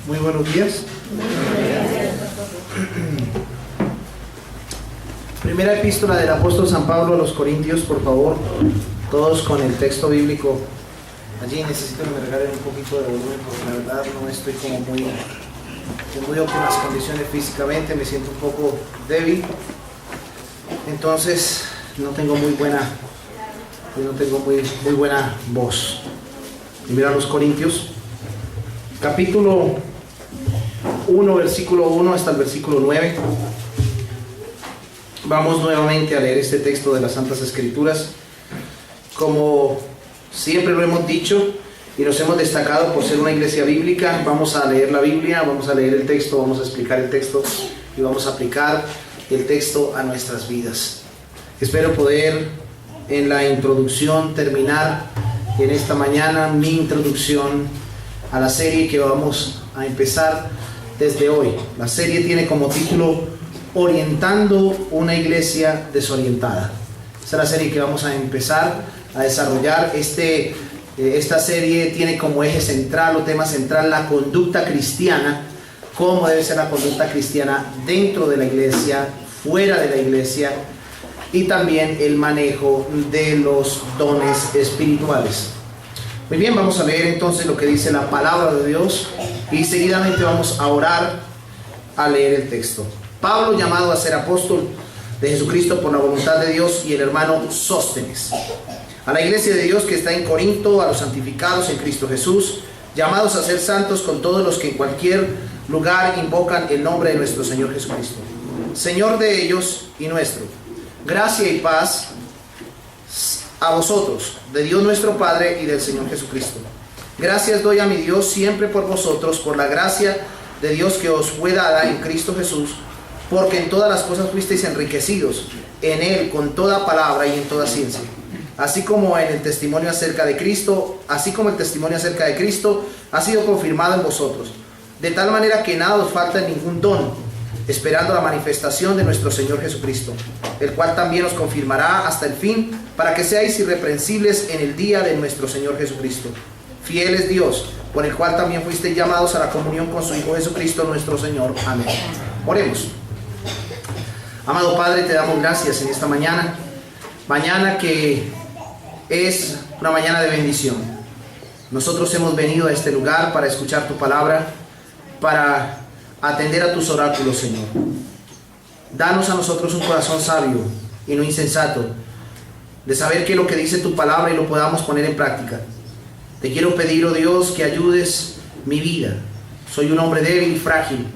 Muy buenos días. Primera epístola del apóstol San Pablo a los Corintios, por favor, todos con el texto bíblico. Allí necesito que me regalen un poquito de volumen porque la verdad no estoy como muy óptimas condiciones físicamente, me siento un poco débil, entonces no tengo muy buena voz. Primera a los Corintios, capítulo 1, versículo 1 hasta el versículo 9. Vamos nuevamente a leer este texto de las Santas Escrituras. Como siempre lo hemos dicho y nos hemos destacado por ser una iglesia bíblica, vamos a leer la Biblia, vamos a leer el texto, vamos a explicar el texto y vamos a aplicar el texto a nuestras vidas. Espero poder en la introducción terminar en esta mañana mi introducción a la serie que vamos a empezar desde hoy. La serie tiene como título Orientando una iglesia desorientada. Esta es la serie que vamos a empezar a desarrollar. Esta serie tiene como eje central o tema central la conducta cristiana, cómo debe ser la conducta cristiana dentro de la iglesia, fuera de la iglesia, y también el manejo de los dones espirituales. Muy bien, vamos a leer entonces lo que dice la palabra de Dios y seguidamente vamos a orar a leer el texto. Pablo, llamado a ser apóstol de Jesucristo por la voluntad de Dios, y el hermano Sóstenes, a la iglesia de Dios que está en Corinto, a los santificados en Cristo Jesús, llamados a ser santos con todos los que en cualquier lugar invocan el nombre de nuestro Señor Jesucristo, Señor de ellos y nuestro. Gracia y paz a vosotros, de Dios nuestro Padre y del Señor Jesucristo. Gracias doy a mi Dios siempre por vosotros, por la gracia de Dios que os fue dada en Cristo Jesús, porque en todas las cosas fuisteis enriquecidos en Él con toda palabra y en toda ciencia, así como el testimonio acerca de Cristo ha sido confirmado en vosotros, de tal manera que nada os falta en ningún don, esperando la manifestación de nuestro Señor Jesucristo, el cual también os confirmará hasta el fin, para que seáis irreprensibles en el día de nuestro Señor Jesucristo. Fiel es Dios, por el cual también fuisteis llamados a la comunión con su Hijo Jesucristo nuestro Señor. Amén. Oremos. Amado Padre, te damos gracias en esta mañana que es una mañana de bendición. Nosotros hemos venido a este lugar para escuchar tu palabra, para atender a tus oráculos, Señor. Danos a nosotros un corazón sabio y no insensato, de saber qué es lo que dice tu palabra y lo podamos poner en práctica. Te quiero pedir, oh Dios, que ayudes mi vida. Soy un hombre débil y frágil,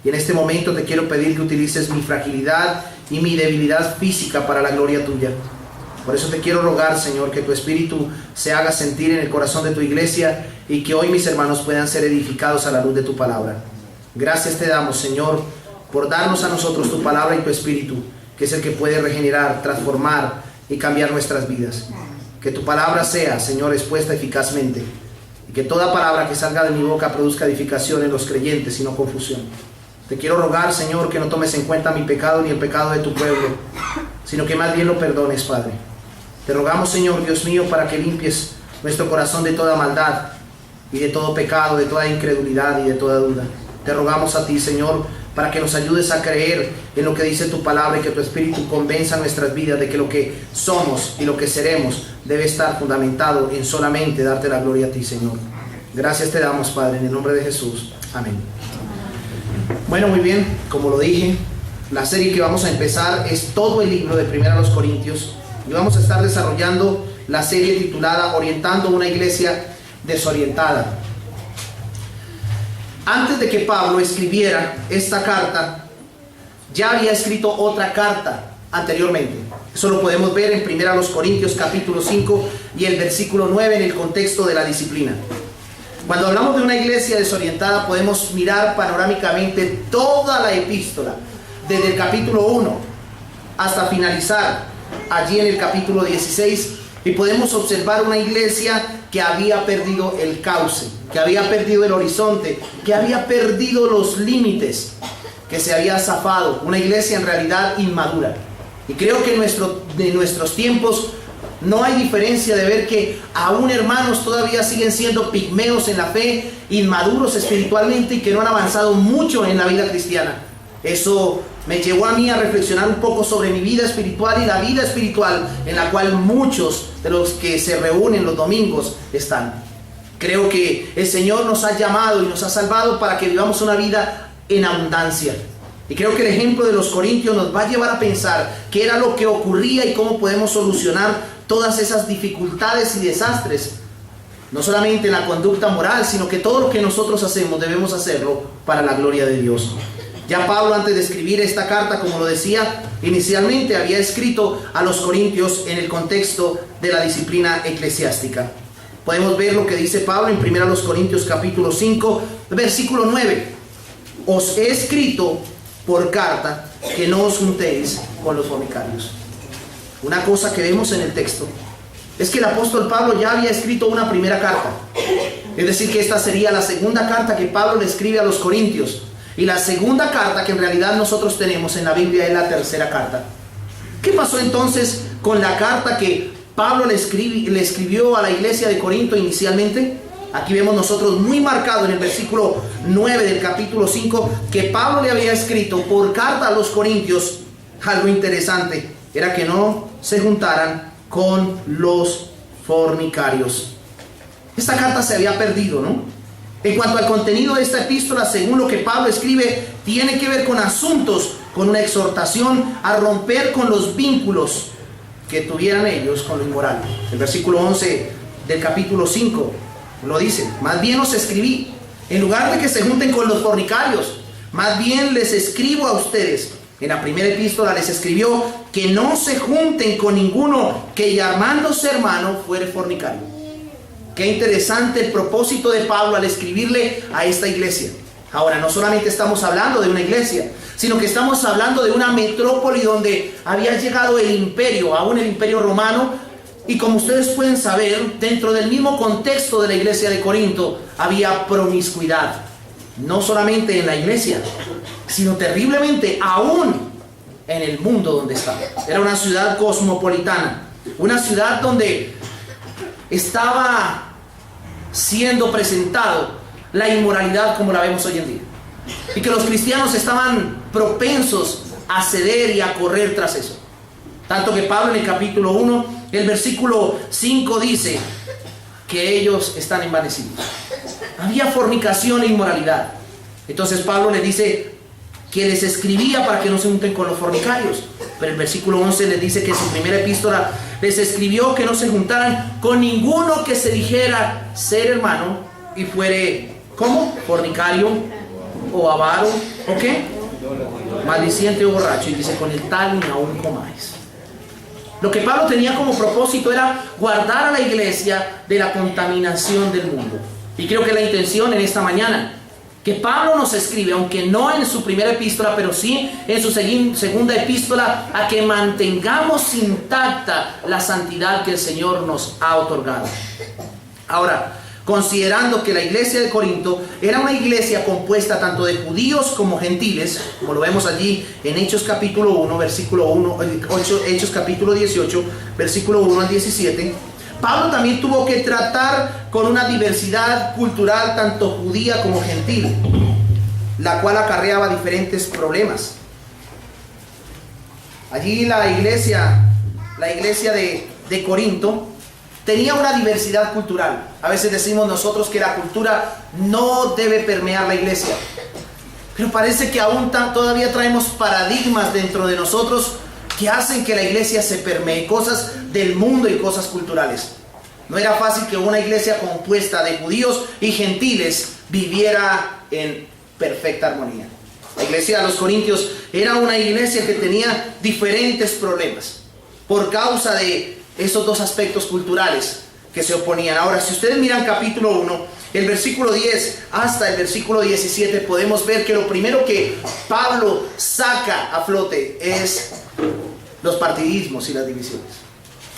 y en este momento te quiero pedir que utilices mi fragilidad y mi debilidad física para la gloria tuya. Por eso te quiero rogar, Señor, que tu Espíritu se haga sentir en el corazón de tu iglesia y que hoy mis hermanos puedan ser edificados a la luz de tu palabra. Gracias te damos, Señor, por darnos a nosotros tu palabra y tu Espíritu, que es el que puede regenerar, transformar y cambiar nuestras vidas. Que tu palabra sea, Señor, expuesta eficazmente, y que toda palabra que salga de mi boca produzca edificación en los creyentes y no confusión. Te quiero rogar, Señor, que no tomes en cuenta mi pecado ni el pecado de tu pueblo, sino que más bien lo perdones, Padre. Te rogamos, Señor, Dios mío, para que limpies nuestro corazón de toda maldad y de todo pecado, de toda incredulidad y de toda duda. Te rogamos a ti, Señor, para que nos ayudes a creer en lo que dice tu palabra y que tu Espíritu convenza nuestras vidas de que lo que somos y lo que seremos debe estar fundamentado en solamente darte la gloria a ti, Señor. Gracias te damos, Padre, en el nombre de Jesús. Amén. Bueno, muy bien, como lo dije, la serie que vamos a empezar es todo el libro de Primera a los Corintios, y vamos a estar desarrollando la serie titulada Orientando una iglesia desorientada. Antes de que Pablo escribiera esta carta, ya había escrito otra carta anteriormente. Eso lo podemos ver en 1 Corintios capítulo 5 y el versículo 9 en el contexto de la disciplina. Cuando hablamos de una iglesia desorientada, podemos mirar panorámicamente toda la epístola, desde el capítulo 1 hasta finalizar allí en el capítulo 16, y podemos observar una iglesia que había perdido el cauce, que había perdido el horizonte, que había perdido los límites, que se había zafado, una iglesia en realidad inmadura. Y creo que en nuestros tiempos No hay diferencia de ver que aún hermanos todavía siguen siendo pigmeos en la fe, inmaduros espiritualmente y que no han avanzado mucho en la vida cristiana. Eso me llevó a mí a reflexionar un poco sobre mi vida espiritual y la vida espiritual en la cual muchos de los que se reúnen los domingos están. Creo que el Señor nos ha llamado y nos ha salvado para que vivamos una vida en abundancia. Y creo que el ejemplo de los corintios nos va a llevar a pensar qué era lo que ocurría y cómo podemos solucionar todas esas dificultades y desastres. No solamente en la conducta moral, sino que todo lo que nosotros hacemos debemos hacerlo para la gloria de Dios. Ya Pablo, antes de escribir esta carta, como lo decía inicialmente, había escrito a los corintios en el contexto de la disciplina eclesiástica. Podemos ver lo que dice Pablo en 1 Corintios capítulo 5, versículo 9. Os he escrito por carta que no os juntéis con los fornicarios. Una cosa que vemos en el texto es que el apóstol Pablo ya había escrito una primera carta. Es decir, que esta sería la segunda carta que Pablo le escribe a los corintios. Y la segunda carta que en realidad nosotros tenemos en la Biblia es la tercera carta. ¿Qué pasó entonces con la carta que Pablo le escribió a la iglesia de Corinto inicialmente? Aquí vemos nosotros muy marcado en el versículo 9 del capítulo 5 que Pablo le había escrito por carta a los corintios algo interesante. Era que no se juntaran con los fornicarios. Esta carta se había perdido, ¿no? En cuanto al contenido de esta epístola, según lo que Pablo escribe, tiene que ver con asuntos, con una exhortación a romper con los vínculos que tuvieran ellos con lo inmoral. El versículo 11 del capítulo 5 lo dice: más bien os escribí, en lugar de que se junten con los fornicarios, más bien les escribo a ustedes. En la primera epístola les escribió que no se junten con ninguno que llamándose hermano fuere fornicario. Qué interesante el propósito de Pablo al escribirle a esta iglesia. Ahora, no solamente estamos hablando de una iglesia, sino que estamos hablando de una metrópoli donde había llegado el imperio, aún el imperio romano. Y como ustedes pueden saber, dentro del mismo contexto de la iglesia de Corinto había promiscuidad. No solamente en la iglesia, sino terriblemente aún en el mundo donde estaba. Era una ciudad cosmopolitana, una ciudad donde estaba siendo presentado la inmoralidad como la vemos hoy en día, y que los cristianos estaban propensos a ceder y a correr tras eso. Tanto que Pablo en el capítulo 1, el versículo 5 dice que ellos están envanecidos. Había fornicación e inmoralidad. Entonces Pablo les dice que les escribía para que no se junten con los fornicarios. Pero el versículo 11 les dice que en su primera epístola les escribió que no se juntaran con ninguno que se dijera ser hermano y fuere, ¿cómo? Fornicario o avaro, ¿o qué? Maldiciente o borracho. Y dice: con el tal ni aún comáis. Lo que Pablo tenía como propósito era guardar a la iglesia de la contaminación del mundo. Y creo que la intención en esta mañana que Pablo nos escribe, aunque no en su primera epístola, pero sí en su segunda epístola, a que mantengamos intacta la santidad que el Señor nos ha otorgado. Ahora, considerando que la iglesia de Corinto era una iglesia compuesta tanto de judíos como gentiles, como lo vemos allí en Hechos capítulo 1, versículo 1, Hechos capítulo 18, versículo 1 al 17, Pablo también tuvo que tratar con una diversidad cultural tanto judía como gentil, la cual acarreaba diferentes problemas. Allí la iglesia de Corinto tenía una diversidad cultural. A veces decimos nosotros que la cultura no debe permear la iglesia, pero parece que aún todavía traemos paradigmas dentro de nosotros que hacen que la iglesia se permee, cosas del mundo y cosas culturales. No era fácil que una iglesia compuesta de judíos y gentiles viviera en perfecta armonía. La iglesia de los Corintios era una iglesia que tenía diferentes problemas por causa de esos dos aspectos culturales que se oponían. Ahora, si ustedes miran capítulo 1, el versículo 10 hasta el versículo 17, podemos ver que lo primero que Pablo saca a flote es los partidismos y las divisiones.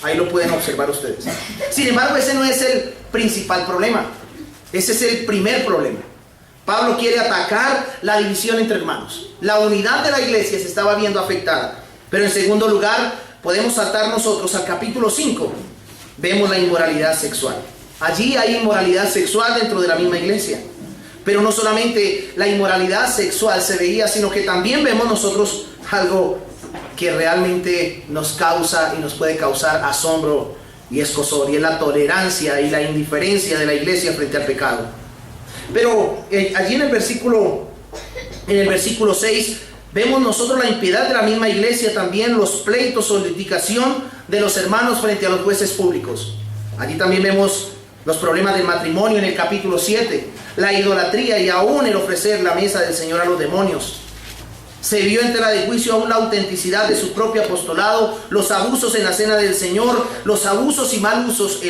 Ahí lo pueden observar ustedes. Sin embargo, ese no es el principal problema. Ese es el primer problema. Pablo quiere atacar la división entre hermanos. La unidad de la iglesia se estaba viendo afectada. Pero en segundo lugar, podemos saltar nosotros al capítulo 5 vemos la inmoralidad sexual. Allí hay inmoralidad sexual dentro de la misma iglesia. Pero no solamente la inmoralidad sexual se veía, sino que también vemos nosotros algo que realmente nos causa y nos puede causar asombro y escozor, y es la tolerancia y la indiferencia de la iglesia frente al pecado. Pero allí en el versículo 6 vemos nosotros la impiedad de la misma iglesia, también los pleitos o litigación de los hermanos frente a los jueces públicos. Allí también vemos los problemas del matrimonio en el capítulo 7, la idolatría y aún el ofrecer la mesa del Señor a los demonios. Se vio en tela de juicio aún la autenticidad de su propio apostolado, los abusos en la cena del Señor, los abusos y mal usos,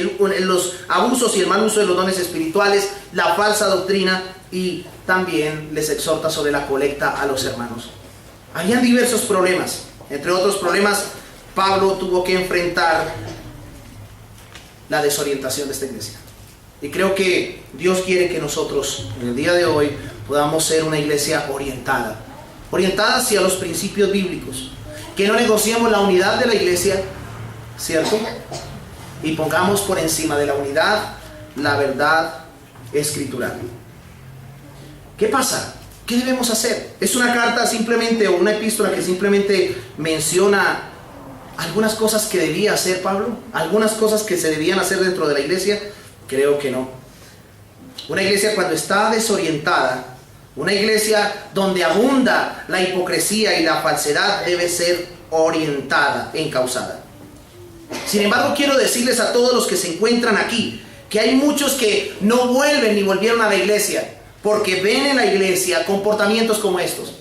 los abusos y el mal uso de los dones espirituales, la falsa doctrina, y también les exhorta sobre la colecta a los hermanos. Habían diversos problemas. Entre otros problemas, Pablo tuvo que enfrentar la desorientación de esta iglesia. Y creo que Dios quiere que nosotros, en el día de hoy, podamos ser una iglesia orientada hacia los principios bíblicos, que no negociemos la unidad de la iglesia, ¿cierto? Y pongamos por encima de la unidad la verdad escritural. ¿Qué pasa? ¿Qué debemos hacer? ¿Es una carta simplemente o una epístola que simplemente menciona algunas cosas que debía hacer Pablo? ¿Algunas cosas que se debían hacer dentro de la iglesia? Creo que no. Una iglesia cuando está desorientada, una iglesia donde abunda la hipocresía y la falsedad, debe ser orientada, encauzada. Sin embargo, quiero decirles a todos los que se encuentran aquí que hay muchos que no vuelven ni volvieron a la iglesia porque ven en la iglesia comportamientos como estos.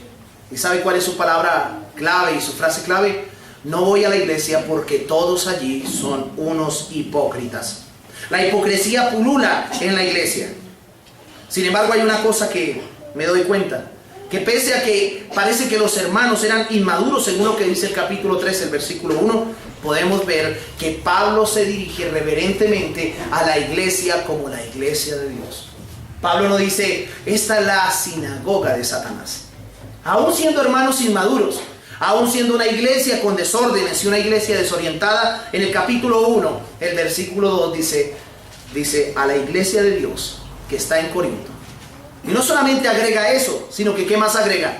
¿Y sabe cuál es su palabra clave y su frase clave? No voy a la iglesia porque todos allí son unos hipócritas. La hipocresía pulula en la iglesia. Sin embargo, hay una cosa que me doy cuenta, que pese a que parece que los hermanos eran inmaduros, según lo que dice el capítulo 3, el versículo 1, podemos ver que Pablo se dirige reverentemente a la iglesia como la iglesia de Dios. Pablo no dice, esta es la sinagoga de Satanás. Aún siendo hermanos inmaduros, aún siendo una iglesia con desórdenes y una iglesia desorientada, en el capítulo 1, el versículo 2 dice a la iglesia de Dios que está en Corinto. Y no solamente agrega eso, sino que ¿qué más agrega?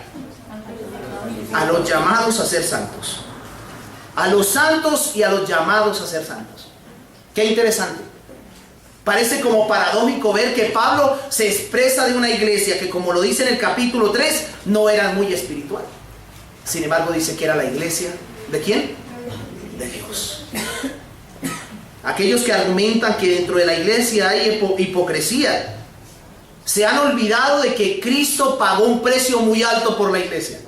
A los llamados a ser santos. A los santos y a los llamados a ser santos. Qué interesante. Parece como paradójico ver que Pablo se expresa de una iglesia que, como lo dice en el capítulo 3, no era muy espiritual. Sin embargo, dice que era la iglesia ¿de quién? De Dios. Aquellos que argumentan que dentro de la iglesia hay hipocresía se han olvidado de que Cristo pagó un precio muy alto por la iglesia.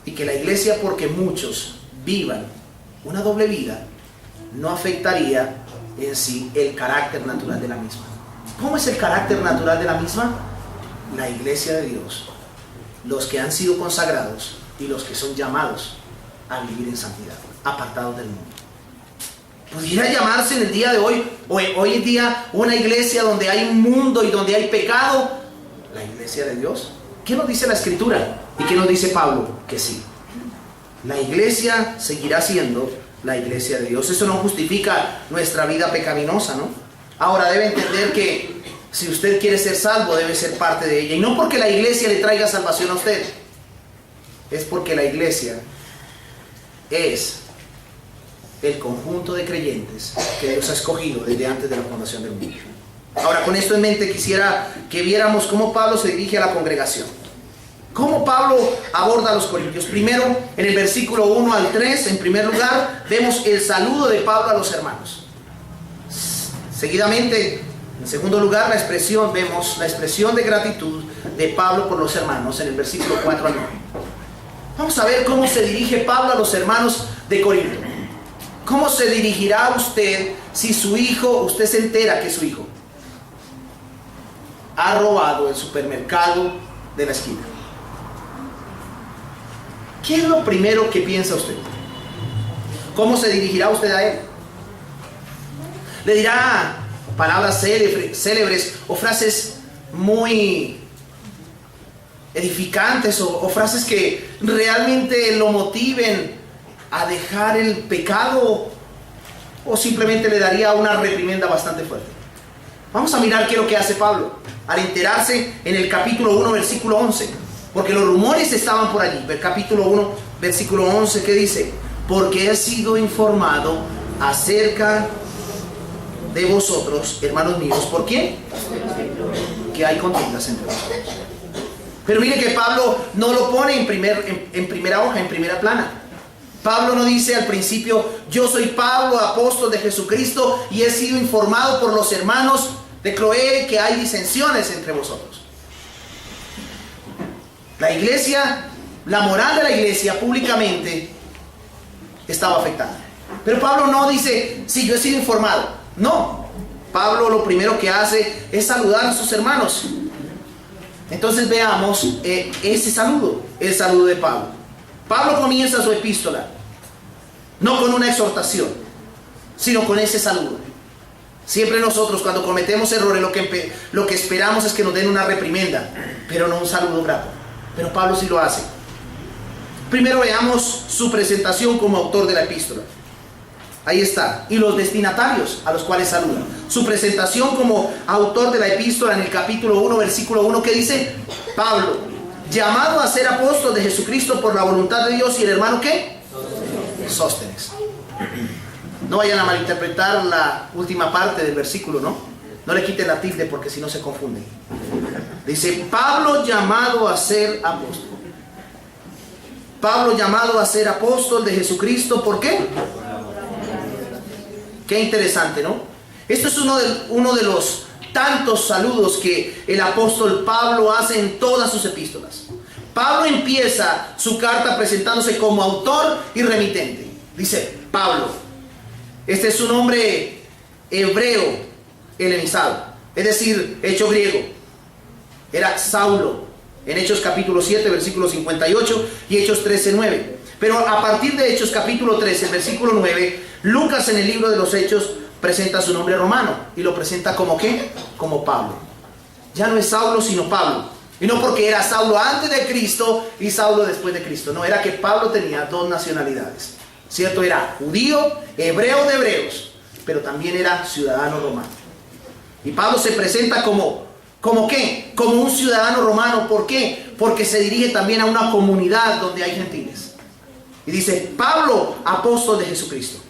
Y que la iglesia, porque muchos vivan una doble vida, no afectaría en sí el carácter natural de la misma. ¿Cómo es el carácter natural de la misma? La iglesia de Dios, los que han sido consagrados y los que son llamados a vivir en santidad, apartados del mundo. Pudiera llamarse en el día de hoy en día, una iglesia donde hay un mundo y donde hay pecado, la iglesia de Dios. ¿Qué nos dice la Escritura? ¿Y qué nos dice Pablo? Que sí, la iglesia seguirá siendo la iglesia de Dios. Eso no justifica nuestra vida pecaminosa, ¿no? Ahora debe entender que si usted quiere ser salvo, debe ser parte de ella. Y no porque la iglesia le traiga salvación a usted, es porque la iglesia es el conjunto de creyentes que Dios ha escogido desde antes de la fundación del mundo. Ahora, con esto en mente, quisiera que viéramos cómo Pablo se dirige a la congregación. Cómo Pablo aborda a los corintios. Primero, en el versículo 1 al 3, en primer lugar, vemos el saludo de Pablo a los hermanos. Seguidamente, en segundo lugar, vemos la expresión de gratitud de Pablo por los hermanos en el versículo 4 al 9. Vamos a ver cómo se dirige Pablo a los hermanos de Corinto. ¿Cómo se dirigirá usted si su hijo, usted se entera que su hijo ha robado el supermercado de la esquina? ¿Qué es lo primero que piensa usted? ¿Cómo se dirigirá usted a él? ¿Le dirá palabras célebres o frases muy edificantes o frases que realmente lo motiven a dejar el pecado? o simplemente le daría una reprimenda bastante fuerte. Vamos a mirar qué es lo que hace Pablo al enterarse en el capítulo 1, versículo 11. Porque los rumores estaban por allí. El capítulo 1, versículo 11, ¿qué dice? Porque he sido informado acerca de vosotros, hermanos míos. ¿Por qué? Que hay contiendas entre vosotros. Pero mire que Pablo no lo pone en primera hoja, en primera plana. Pablo no dice al principio: yo soy Pablo, apóstol de Jesucristo, y he sido informado por los hermanos de Cloé que hay disensiones entre vosotros. La iglesia, la moral de la iglesia públicamente estaba afectada. Pero Pablo no dice: sí, yo he sido informado. No, Pablo lo primero que hace es saludar a sus hermanos. Entonces veamos ese saludo, el saludo de Pablo. Pablo comienza su epístola no con una exhortación, sino con ese saludo. Siempre nosotros, cuando cometemos errores, lo que esperamos es que nos den una reprimenda, pero no un saludo grato. Pero Pablo sí lo hace. Primero veamos su presentación como autor de la epístola. Ahí está. Y los destinatarios a los cuales saluda. Su presentación como autor de la epístola en el capítulo 1, versículo 1, que dice: Pablo, llamado a ser apóstol de Jesucristo por la voluntad de Dios, y el hermano ¿qué? Sóstenes. No vayan a malinterpretar la última parte del versículo, ¿no? No le quiten la tilde porque si no se confunden. Dice: Pablo llamado a ser apóstol. Pablo llamado a ser apóstol de Jesucristo. ¿Por qué? Qué interesante, ¿no? Esto es uno de los tantos saludos que el apóstol Pablo hace en todas sus epístolas. Pablo empieza su carta presentándose como autor y remitente. Dice Pablo. Este es su nombre hebreo helenizado, es decir, hecho griego. Era Saulo, en Hechos capítulo 7, versículo 58, y Hechos 13, 9. Pero a partir de Hechos capítulo 13, versículo 9, Lucas en el libro de los Hechos presenta su nombre romano, y lo presenta como ¿qué? Como Pablo. Ya no es Saulo, sino Pablo. Y no porque era Saulo antes de Cristo y Saulo después de Cristo. No, era que Pablo tenía dos nacionalidades. ¿Cierto? Era judío, hebreo de hebreos, pero también era ciudadano romano. Y Pablo se presenta como ¿qué? Como un ciudadano romano. ¿Por qué? Porque se dirige también a una comunidad donde hay gentiles. Y dice: Pablo, apóstol de Jesucristo.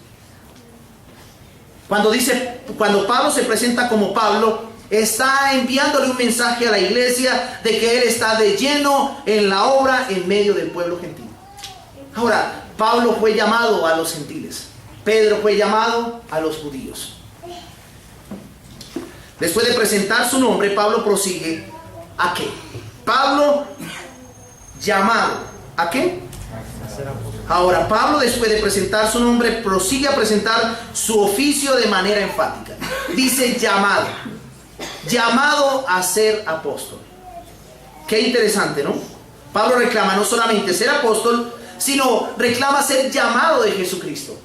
Cuando Pablo se presenta como Pablo, está enviándole un mensaje a la iglesia de que él está de lleno en la obra en medio del pueblo gentil. Ahora, Pablo fue llamado a los gentiles. Pedro fue llamado a los judíos. Después de presentar su nombre, Pablo prosigue ¿a qué? Pablo llamado ¿a qué? Ahora, Pablo, después de presentar su nombre, prosigue a presentar su oficio de manera enfática. Dice llamado. Llamado a ser apóstol. Qué interesante, ¿no? Pablo reclama no solamente ser apóstol, sino reclama ser llamado de Jesucristo.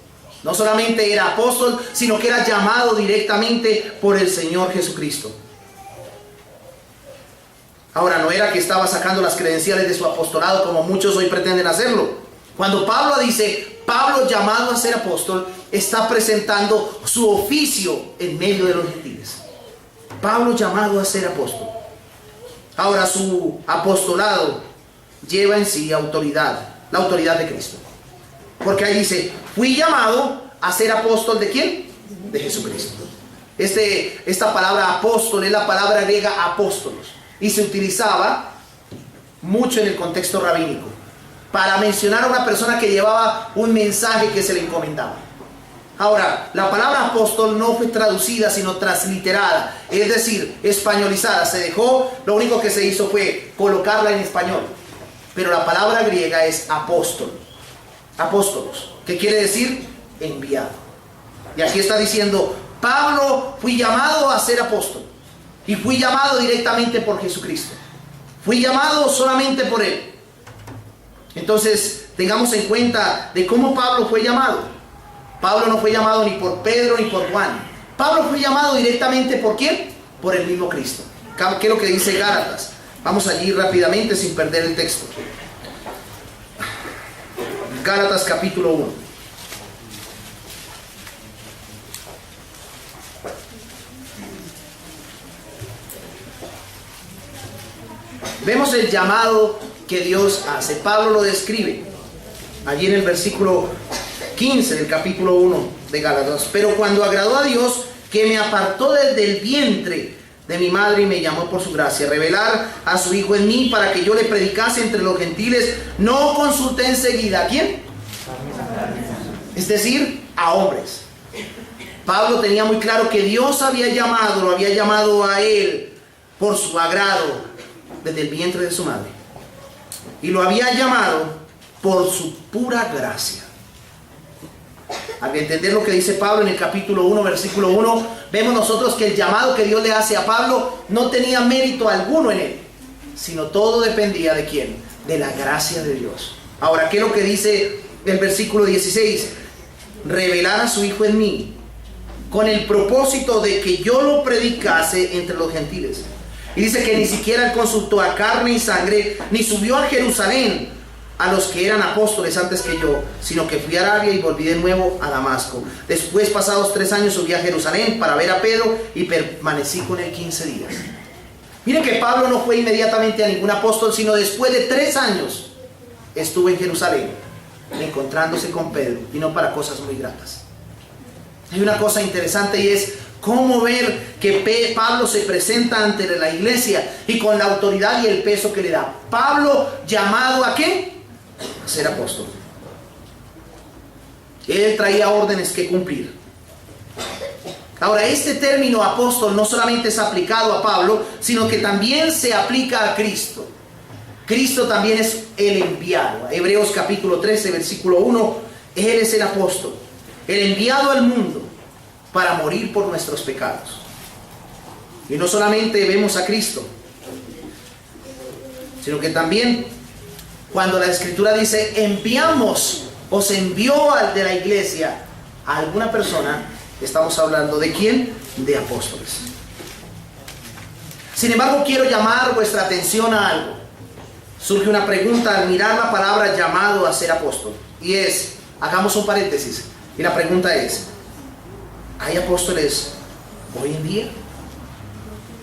No solamente era apóstol, sino que era llamado directamente por el Señor Jesucristo. Ahora, no era que estaba sacando las credenciales de su apostolado como muchos hoy pretenden hacerlo. Cuando Pablo dice Pablo llamado a ser apóstol, está presentando su oficio en medio de los gentiles. Pablo llamado a ser apóstol. Ahora, su apostolado lleva en sí autoridad. La autoridad de Cristo. Porque ahí dice: fui llamado a ser apóstol ¿de quién? De Jesucristo. Esta palabra apóstol es la palabra griega apóstolos, y se utilizaba mucho en el contexto rabínico para mencionar a una persona que llevaba un mensaje que se le encomendaba. Ahora, la palabra apóstol no fue traducida, sino transliterada, es decir, españolizada. Se dejó, lo único que se hizo fue colocarla en español. Pero la palabra griega es apóstol. Apóstolos, que quiere decir enviado. Y aquí está diciendo: Pablo, fui llamado a ser apóstol. Y fui llamado directamente por Jesucristo. Fui llamado solamente por Él. Entonces, tengamos en cuenta de cómo Pablo fue llamado. Pablo no fue llamado ni por Pedro ni por Juan. Pablo fue llamado directamente ¿por quién? Por el mismo Cristo. ¿Qué es lo que dice Gálatas? Vamos allí rápidamente sin perder el texto. Gálatas capítulo 1. Vemos el llamado que Dios hace. Pablo lo describe allí en el versículo 15 del capítulo 1 de Gálatas. Pero cuando agradó a Dios, que me apartó desde el vientre de mi madre y me llamó por su gracia, revelar a su Hijo en mí para que yo le predicase entre los gentiles, no consulté enseguida. ¿A quién? Es decir, a hombres. Pablo tenía muy claro que Dios lo había llamado a él por su agrado desde el vientre de su madre. Y lo había llamado por su pura gracia. Al entender lo que dice Pablo en el capítulo 1, versículo 1, vemos nosotros que el llamado que Dios le hace a Pablo no tenía mérito alguno en él, sino todo dependía de ¿quién? De la gracia de Dios. Ahora, ¿qué es lo que dice el versículo 16? Revelar a su Hijo en mí, con el propósito de que yo lo predicase entre los gentiles. Y dice que ni siquiera él consultó a carne y sangre, ni subió a Jerusalén a los que eran apóstoles antes que yo, sino que fui a Arabia y volví de nuevo a Damasco. Después, pasados 3 años, subí a Jerusalén para ver a Pedro y permanecí con él 15 días. Miren que Pablo no fue inmediatamente a ningún apóstol, sino después de 3 años estuvo en Jerusalén, encontrándose con Pedro, y no para cosas muy gratas. Hay una cosa interesante y es cómo ver que Pablo se presenta ante la iglesia y con la autoridad y el peso que le da. Pablo, llamado ¿a qué? A ser apóstol. Él traía órdenes que cumplir. Ahora, este término apóstol no solamente es aplicado a Pablo, sino que también se aplica a Cristo. Cristo también es el enviado. Hebreos capítulo 13, versículo 1, Él es el apóstol, el enviado al mundo para morir por nuestros pecados. Y no solamente vemos a Cristo, sino que también cuando la Escritura dice enviamos o se envió al de la iglesia a alguna persona, estamos hablando ¿de quién? De apóstoles. Sin embargo, quiero llamar vuestra atención a algo. Surge una pregunta al mirar la palabra llamado a ser apóstol, y es, hagamos un paréntesis, y la pregunta es, ¿hay apóstoles hoy en día?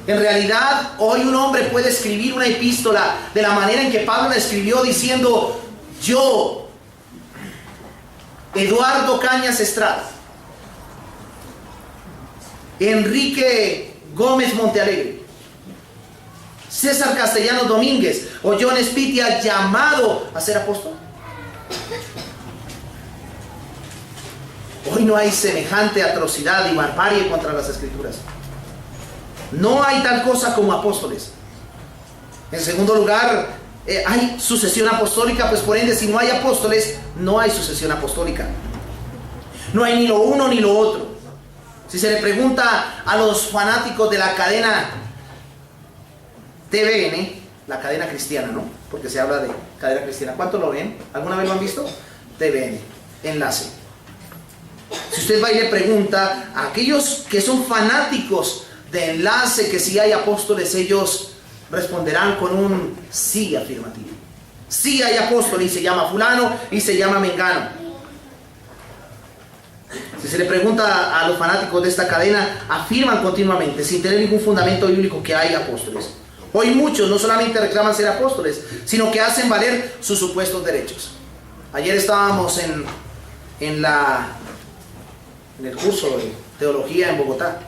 En realidad, hoy un hombre puede escribir una epístola de la manera en que Pablo la escribió, diciendo: yo, Eduardo Cañas Estrada, Enrique Gómez Montealegre, César Castellanos Domínguez o John Spitia, llamado a ser apóstol. Hoy no hay semejante atrocidad y barbarie contra las Escrituras. No hay tal cosa como apóstoles. En segundo lugar, hay sucesión apostólica, pues por ende, si no hay apóstoles, no hay sucesión apostólica. No hay ni lo uno ni lo otro. Si se le pregunta a los fanáticos de la cadena TVN, la cadena cristiana, ¿no? Porque se habla de cadena cristiana. ¿Cuántos lo ven? ¿Alguna vez lo han visto? TVN, enlace. Si usted va y le pregunta a aquellos que son fanáticos de enlace, que si hay apóstoles, ellos responderán con un sí afirmativo. Sí hay apóstol y se llama fulano y se llama mengano. Si se le pregunta a los fanáticos de esta cadena, afirman continuamente, sin tener ningún fundamento bíblico, que hay apóstoles. Hoy muchos no solamente reclaman ser apóstoles, sino que hacen valer sus supuestos derechos. Ayer estábamos en el curso de teología en Bogotá,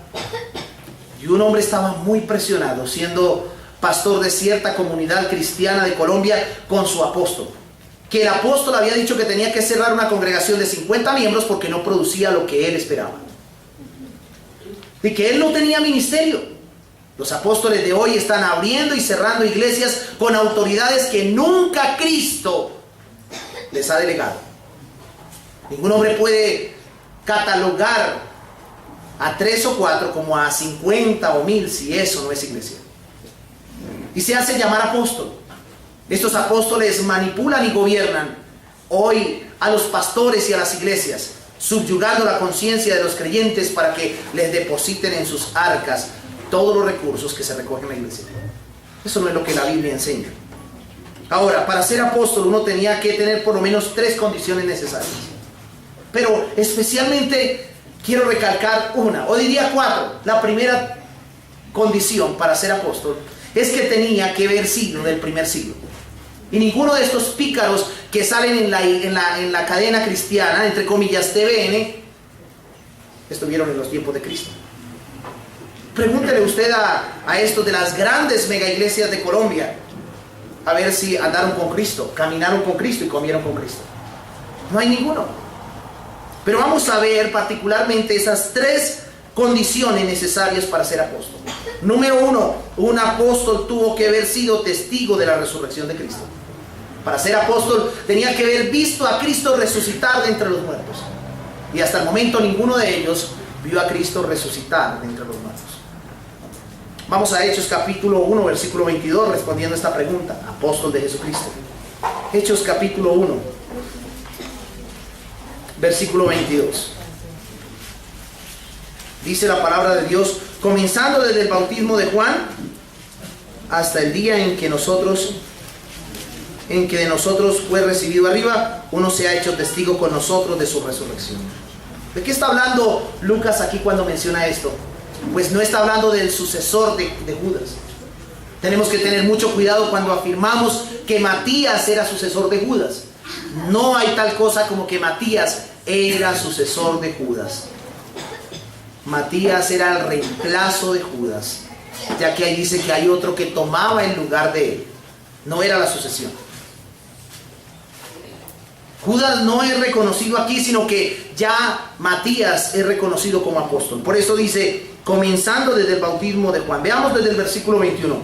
y un hombre estaba muy presionado, siendo pastor de cierta comunidad cristiana de Colombia, con su apóstol, que el apóstol había dicho que tenía que cerrar una congregación de 50 miembros porque no producía lo que él esperaba, y que él no tenía ministerio. Los apóstoles de hoy están abriendo y cerrando iglesias con autoridades que nunca Cristo les ha delegado. Ningún hombre puede catalogar a 3 o 4 como a 50 o 1000 si eso no es iglesia. Y se hace llamar apóstol. Estos apóstoles manipulan y gobiernan hoy a los pastores y a las iglesias, subyugando la conciencia de los creyentes para que les depositen en sus arcas todos los recursos que se recogen en la iglesia. Eso no es lo que la Biblia enseña. Ahora, para ser apóstol uno tenía que tener por lo menos 3 condiciones necesarias. Pero especialmente quiero recalcar una, o diría 4. La primera condición para ser apóstol es que tenía que haber sido del primer siglo. Y ninguno de estos pícaros que salen en la cadena cristiana, entre comillas, TVN, estuvieron en los tiempos de Cristo. Pregúntele usted a estos de las grandes mega iglesias de Colombia, a ver si andaron con Cristo, caminaron con Cristo y comieron con Cristo. No hay ninguno. Pero vamos a ver particularmente esas tres condiciones necesarias para ser apóstol. Número uno, un apóstol tuvo que haber sido testigo de la resurrección de Cristo. Para ser apóstol tenía que haber visto a Cristo resucitar de entre los muertos. Y hasta el momento ninguno de ellos vio a Cristo resucitar de entre los muertos. Vamos a Hechos capítulo 1, versículo 22, respondiendo a esta pregunta. Apóstol de Jesucristo. Hechos capítulo 1, versículo 22. Dice la palabra de Dios: comenzando desde el bautismo de Juan hasta el día en que de nosotros fue recibido arriba, uno se ha hecho testigo con nosotros de su resurrección. ¿De qué está hablando Lucas aquí cuando menciona esto? Pues no está hablando del sucesor de Judas. Tenemos que tener mucho cuidado cuando afirmamos que Matías era sucesor de Judas. No hay tal cosa como que Matías era sucesor de Judas. Matías era el reemplazo de Judas, ya que ahí dice que hay otro que tomaba el lugar de él. No era la sucesión. Judas no es reconocido aquí, sino que ya Matías es reconocido como apóstol. Por eso dice, comenzando desde el bautismo de Juan. Veamos desde el versículo 21.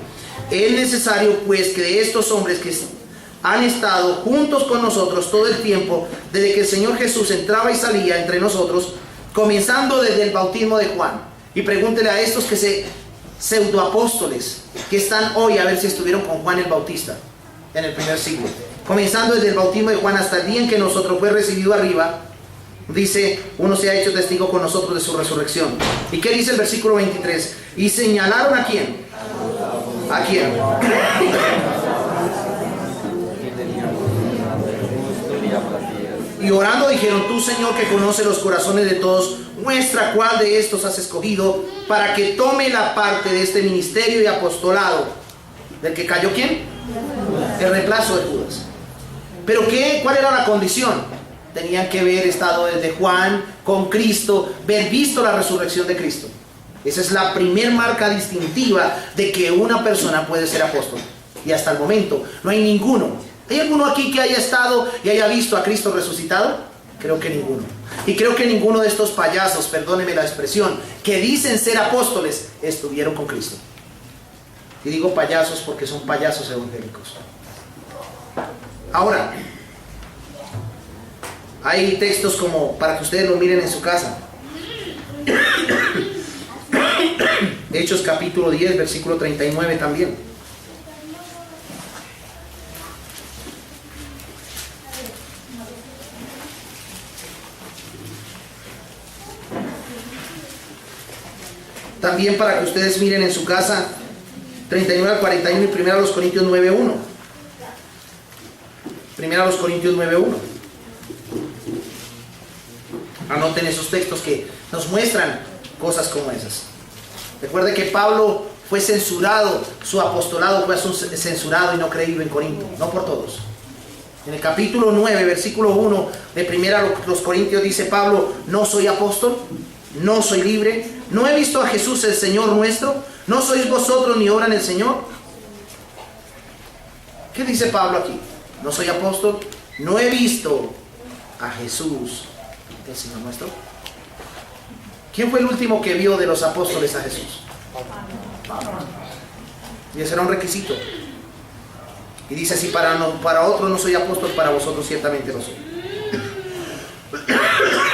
Es necesario pues que de estos hombres que han estado juntos con nosotros todo el tiempo, desde que el Señor Jesús entraba y salía entre nosotros, comenzando desde el bautismo de Juan. Y pregúntele a estos que se pseudoapóstoles que están hoy, a ver si estuvieron con Juan el Bautista en el primer siglo. Comenzando desde el bautismo de Juan hasta el día en que nosotros fue recibido arriba, dice, uno se ha hecho testigo con nosotros de su resurrección. ¿Y qué dice el versículo 23? ¿Y señalaron a quién? ¿A quién? Y orando dijeron, tú Señor que conoces los corazones de todos, muestra cuál de estos has escogido para que tome la parte de este ministerio y apostolado. ¿Del que cayó quién? El reemplazo de Judas. ¿Pero qué? ¿Cuál era la condición? Tenían que haber estado desde Juan con Cristo, ver visto la resurrección de Cristo. Esa es la primer marca distintiva de que una persona puede ser apóstol. Y hasta el momento no hay ninguno. ¿Hay alguno aquí que haya estado y haya visto a Cristo resucitado? Creo que ninguno. Y creo que ninguno de estos payasos, perdóneme la expresión, que dicen ser apóstoles, estuvieron con Cristo. Y digo payasos porque son payasos evangélicos. Ahora, hay textos como para que ustedes lo miren en su casa. Hechos capítulo 10, versículo 39 también. También para que ustedes miren en su casa 39 al 41 y 1 Corintios 9:1. 1 Corintios 9:1. Anoten esos textos que nos muestran cosas como esas. Recuerde que Pablo fue censurado, su apostolado fue censurado y no creído en Corinto, no por todos. En el capítulo 9, versículo 1 de 1 Corintios dice Pablo, no soy apóstol, no soy libre, no he visto a Jesús el Señor nuestro, no sois vosotros ni obran el Señor. ¿Qué dice Pablo aquí? No soy apóstol, no he visto a Jesús el Señor nuestro. ¿Quién fue el último que vio de los apóstoles a Jesús? Pablo. Y ese era un requisito. Y dice, si para otros no soy apóstol, para vosotros ciertamente lo soy.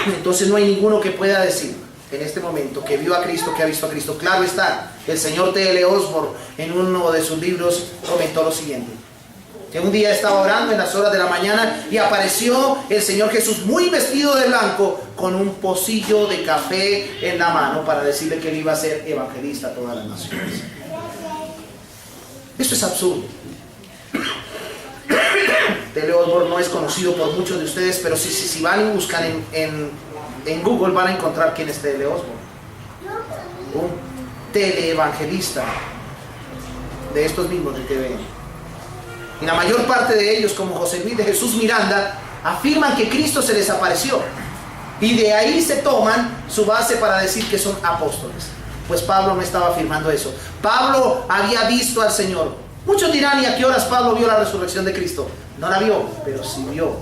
Entonces no hay ninguno que pueda decir en este momento que vio a Cristo, que ha visto a Cristo. Claro está, el señor T.L. Osborne en uno de sus libros comentó lo siguiente, que un día estaba orando en las horas de la mañana y apareció el Señor Jesús muy vestido de blanco con un pocillo de café en la mano para decirle que él iba a ser evangelista a todas las naciones. Esto es absurdo. T.L. Osborne no es conocido por muchos de ustedes, pero si van y buscan en Google van a encontrar quién es T.L. Osborne. Un teleevangelista de estos mismos del TVN. Y la mayor parte de ellos, como José Luis de Jesús Miranda, afirman que Cristo se les apareció. Y de ahí se toman su base para decir que son apóstoles. Pues Pablo no estaba afirmando eso. Pablo había visto al Señor. Muchos dirán, ¿y a qué horas Pablo vio la resurrección de Cristo? No la vio, pero sí vio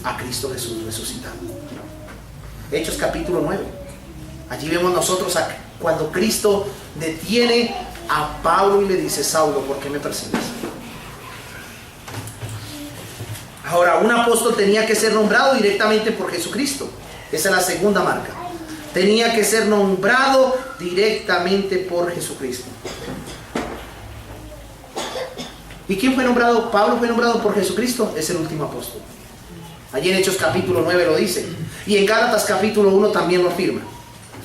a Cristo Jesús resucitado. Hechos capítulo 9. Allí vemos nosotros cuando Cristo detiene a Pablo y le dice: Saulo, ¿por qué me persigues? Ahora, un apóstol tenía que ser nombrado directamente por Jesucristo. Esa es la segunda marca. Tenía que ser nombrado directamente por Jesucristo. ¿Y quién fue nombrado? Pablo fue nombrado por Jesucristo. Es el último apóstol. Allí en Hechos capítulo 9 lo dice. Y en Gálatas capítulo 1 también lo afirma.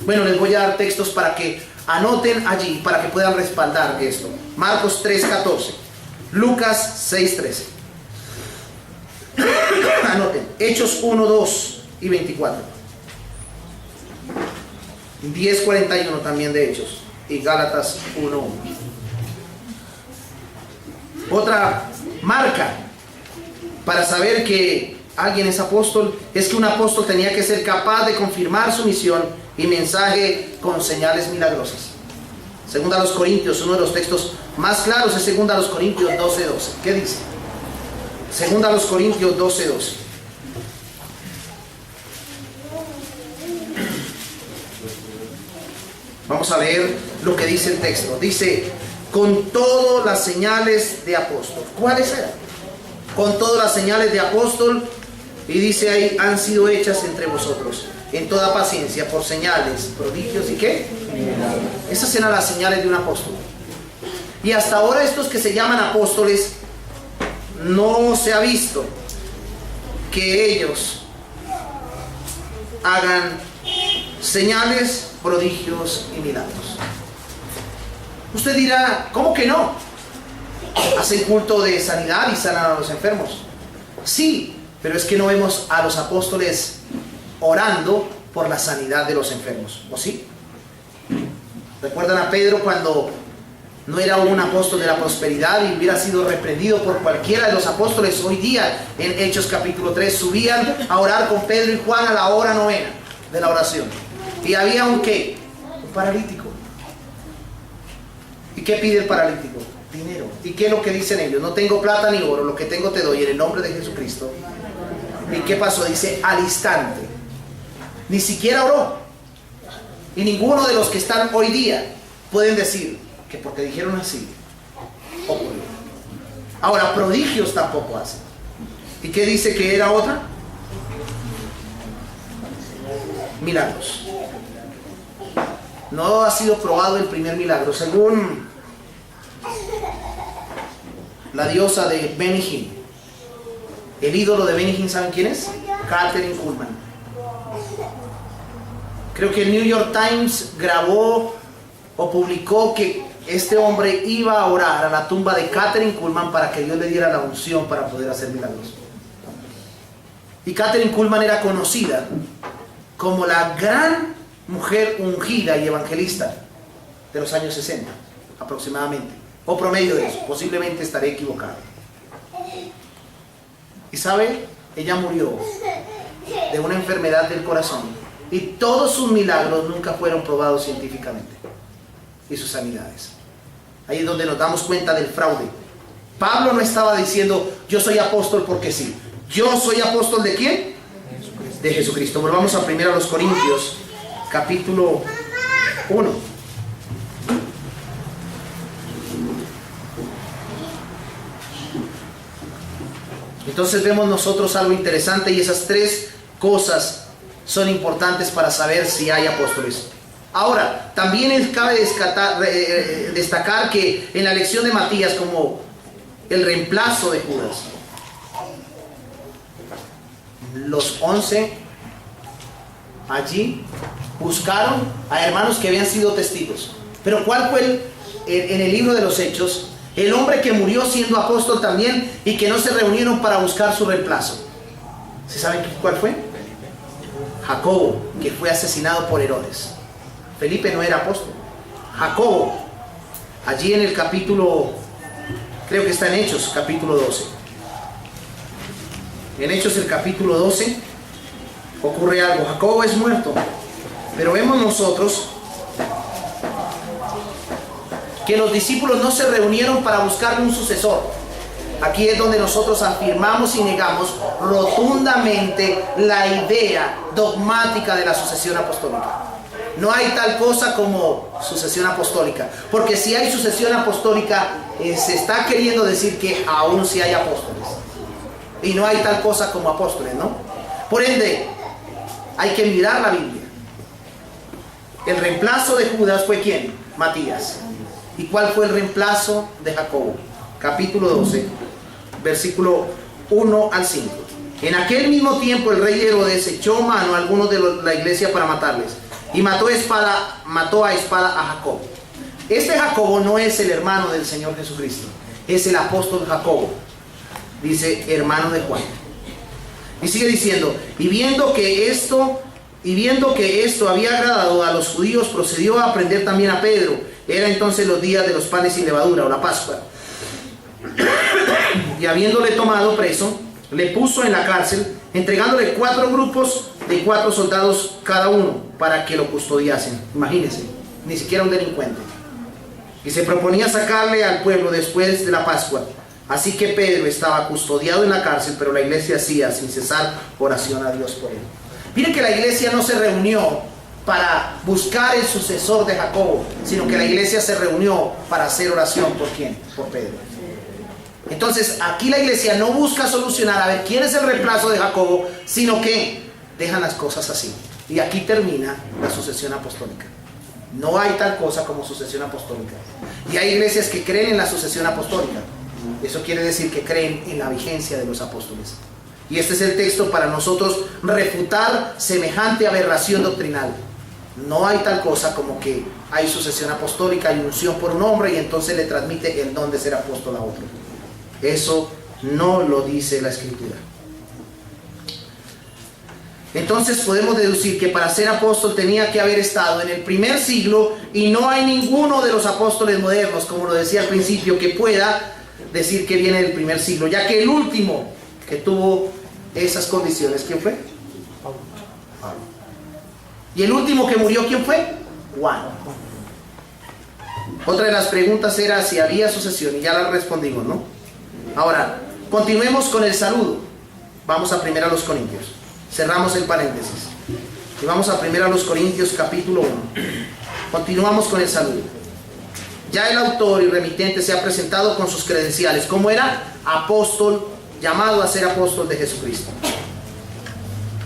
Bueno, les voy a dar textos para que anoten allí, para que puedan respaldar esto. Marcos 3:14. Lucas 6:13. Anoten. Hechos 1:2 y 24. 10:41 también de Hechos. Y Gálatas 1:1. Otra marca para saber que alguien es apóstol es que un apóstol tenía que ser capaz de confirmar su misión y mensaje con señales milagrosas. Segunda a los Corintios, uno de los textos más claros es Segunda a los Corintios 12:12. ¿Qué dice? Segunda a los Corintios 12:12. Vamos a leer lo que dice el texto. Dice: con todas las señales de apóstol. ¿Cuáles eran? Con todas las señales de apóstol. Y dice ahí: han sido hechas entre vosotros en toda paciencia por señales, prodigios y ¿qué? Esas eran las señales de un apóstol. Y hasta ahora estos que se llaman apóstoles, no se ha visto que ellos hagan señales, prodigios y milagros. Usted dirá, ¿cómo que no? Hacen culto de sanidad y sanan a los enfermos. Sí, pero es que no vemos a los apóstoles orando por la sanidad de los enfermos, ¿o sí? ¿Recuerdan a Pedro cuando no era un apóstol de la prosperidad y hubiera sido reprendido por cualquiera de los apóstoles? Hoy día en Hechos capítulo 3 subían a orar con Pedro y Juan a la hora novena de la oración. Y había un ¿qué? Un paralítico. ¿Y qué pide el paralítico? Dinero. ¿Y qué es lo que dicen ellos? No tengo plata ni oro, lo que tengo te doy en el nombre de Jesucristo. ¿Y qué pasó? Dice: al instante. Ni siquiera oró. Y ninguno de los que están hoy día pueden decir que porque dijeron así ocurrió. Ahora, prodigios tampoco hacen. ¿Y qué dice que era otra? Milagros. No ha sido probado el primer milagro. Según la diosa de Benny Hinn, el ídolo de Benny Hinn, ¿saben quién es? Kathryn Kuhlman. Creo que el New York Times grabó o publicó que este hombre iba a orar a la tumba de Kathryn Kuhlman para que Dios le diera la unción para poder hacer milagros. Y Kathryn Kuhlman era conocida como la gran mujer ungida y evangelista de los años 60 aproximadamente, o promedio de eso, posiblemente estaré equivocado. Y sabe, ella murió de una enfermedad del corazón y todos sus milagros nunca fueron probados científicamente, y sus sanidades. Ahí es donde nos damos cuenta del fraude. Pablo no estaba diciendo: yo soy apóstol porque sí. Yo soy apóstol ¿de quién? De Jesucristo. Volvamos a 1 Corintios capítulo 1. Entonces vemos nosotros algo interesante, y esas tres cosas son importantes para saber si hay apóstoles. Ahora, también cabe destacar que en la elección de Matías como el reemplazo de Judas, los 11 allí buscaron a hermanos que habían sido testigos. Pero ¿cuál fue en el libro de los Hechos el hombre que murió siendo apóstol también y que no se reunieron para buscar su reemplazo? ¿Se saben cuál fue? Jacobo, que fue asesinado por Herodes. Felipe no era apóstol. Jacobo allí en el capítulo, creo que está en Hechos, capítulo 12. En Hechos, el capítulo 12, ocurre algo. Jacobo es muerto, pero vemos nosotros que los discípulos no se reunieron para buscar un sucesor. Aquí es donde nosotros afirmamos y negamos rotundamente la idea dogmática de la sucesión apostólica. No hay tal cosa como sucesión apostólica, porque si hay sucesión apostólica, se está queriendo decir que aún sí hay apóstoles. Y no hay tal cosa como apóstoles, ¿no? Por ende, hay que mirar la Biblia. El reemplazo de Judas fue ¿quién? Matías. ¿Y cuál fue el reemplazo de Jacobo? Capítulo 12, versículo 1 al 5. En aquel mismo tiempo el rey Herodes echó mano a algunos de la iglesia para matarles, y mató a espada a Jacobo. Este Jacobo no es el hermano del Señor Jesucristo, es el apóstol Jacobo. Dice hermano de Juan. Y sigue diciendo, y viendo que esto había agradado a los judíos, procedió a prender también a Pedro. Era entonces los días de los panes sin levadura, o la Pascua. Y habiéndole tomado preso, le puso en la cárcel, entregándole 4 grupos de 4 soldados cada uno, para que lo custodiasen. Imagínense, ni siquiera un delincuente. Y se proponía sacarle al pueblo después de la Pascua. Así que Pedro estaba custodiado en la cárcel, pero la iglesia hacía sin cesar oración a Dios por él. Miren que la iglesia no se reunió para buscar el sucesor de Jacobo, sino que la iglesia se reunió para hacer oración. ¿Por quién? Por Pedro. Entonces aquí la iglesia no busca solucionar a ver quién es el reemplazo de Jacobo, sino que dejan las cosas así. Y aquí termina la sucesión apostólica. No hay tal cosa como sucesión apostólica. Y hay iglesias que creen en la sucesión apostólica. Eso quiere decir que creen en la vigencia de los apóstoles. Y este es el texto para nosotros refutar semejante aberración doctrinal. No hay tal cosa como que hay sucesión apostólica, hay unción por un hombre y entonces le transmite el don de ser apóstol a otro. Eso no lo dice la Escritura. Entonces podemos deducir que para ser apóstol tenía que haber estado en el primer siglo, y no hay ninguno de los apóstoles modernos, como lo decía al principio, que pueda decir que viene del primer siglo, ya que el último que tuvo esas condiciones, ¿quién fue? Pablo. Y el último que murió, ¿quién fue? Juan. Otra de las preguntas era si había sucesión, y ya la respondimos, ¿no? Ahora, continuemos con el saludo. Vamos a 1 Corintios. Cerramos el paréntesis. Y vamos a 1 Corintios capítulo 1. Continuamos con el saludo. Ya el autor y remitente se ha presentado con sus credenciales. ¿Cómo era? Apóstol, llamado a ser apóstol de Jesucristo.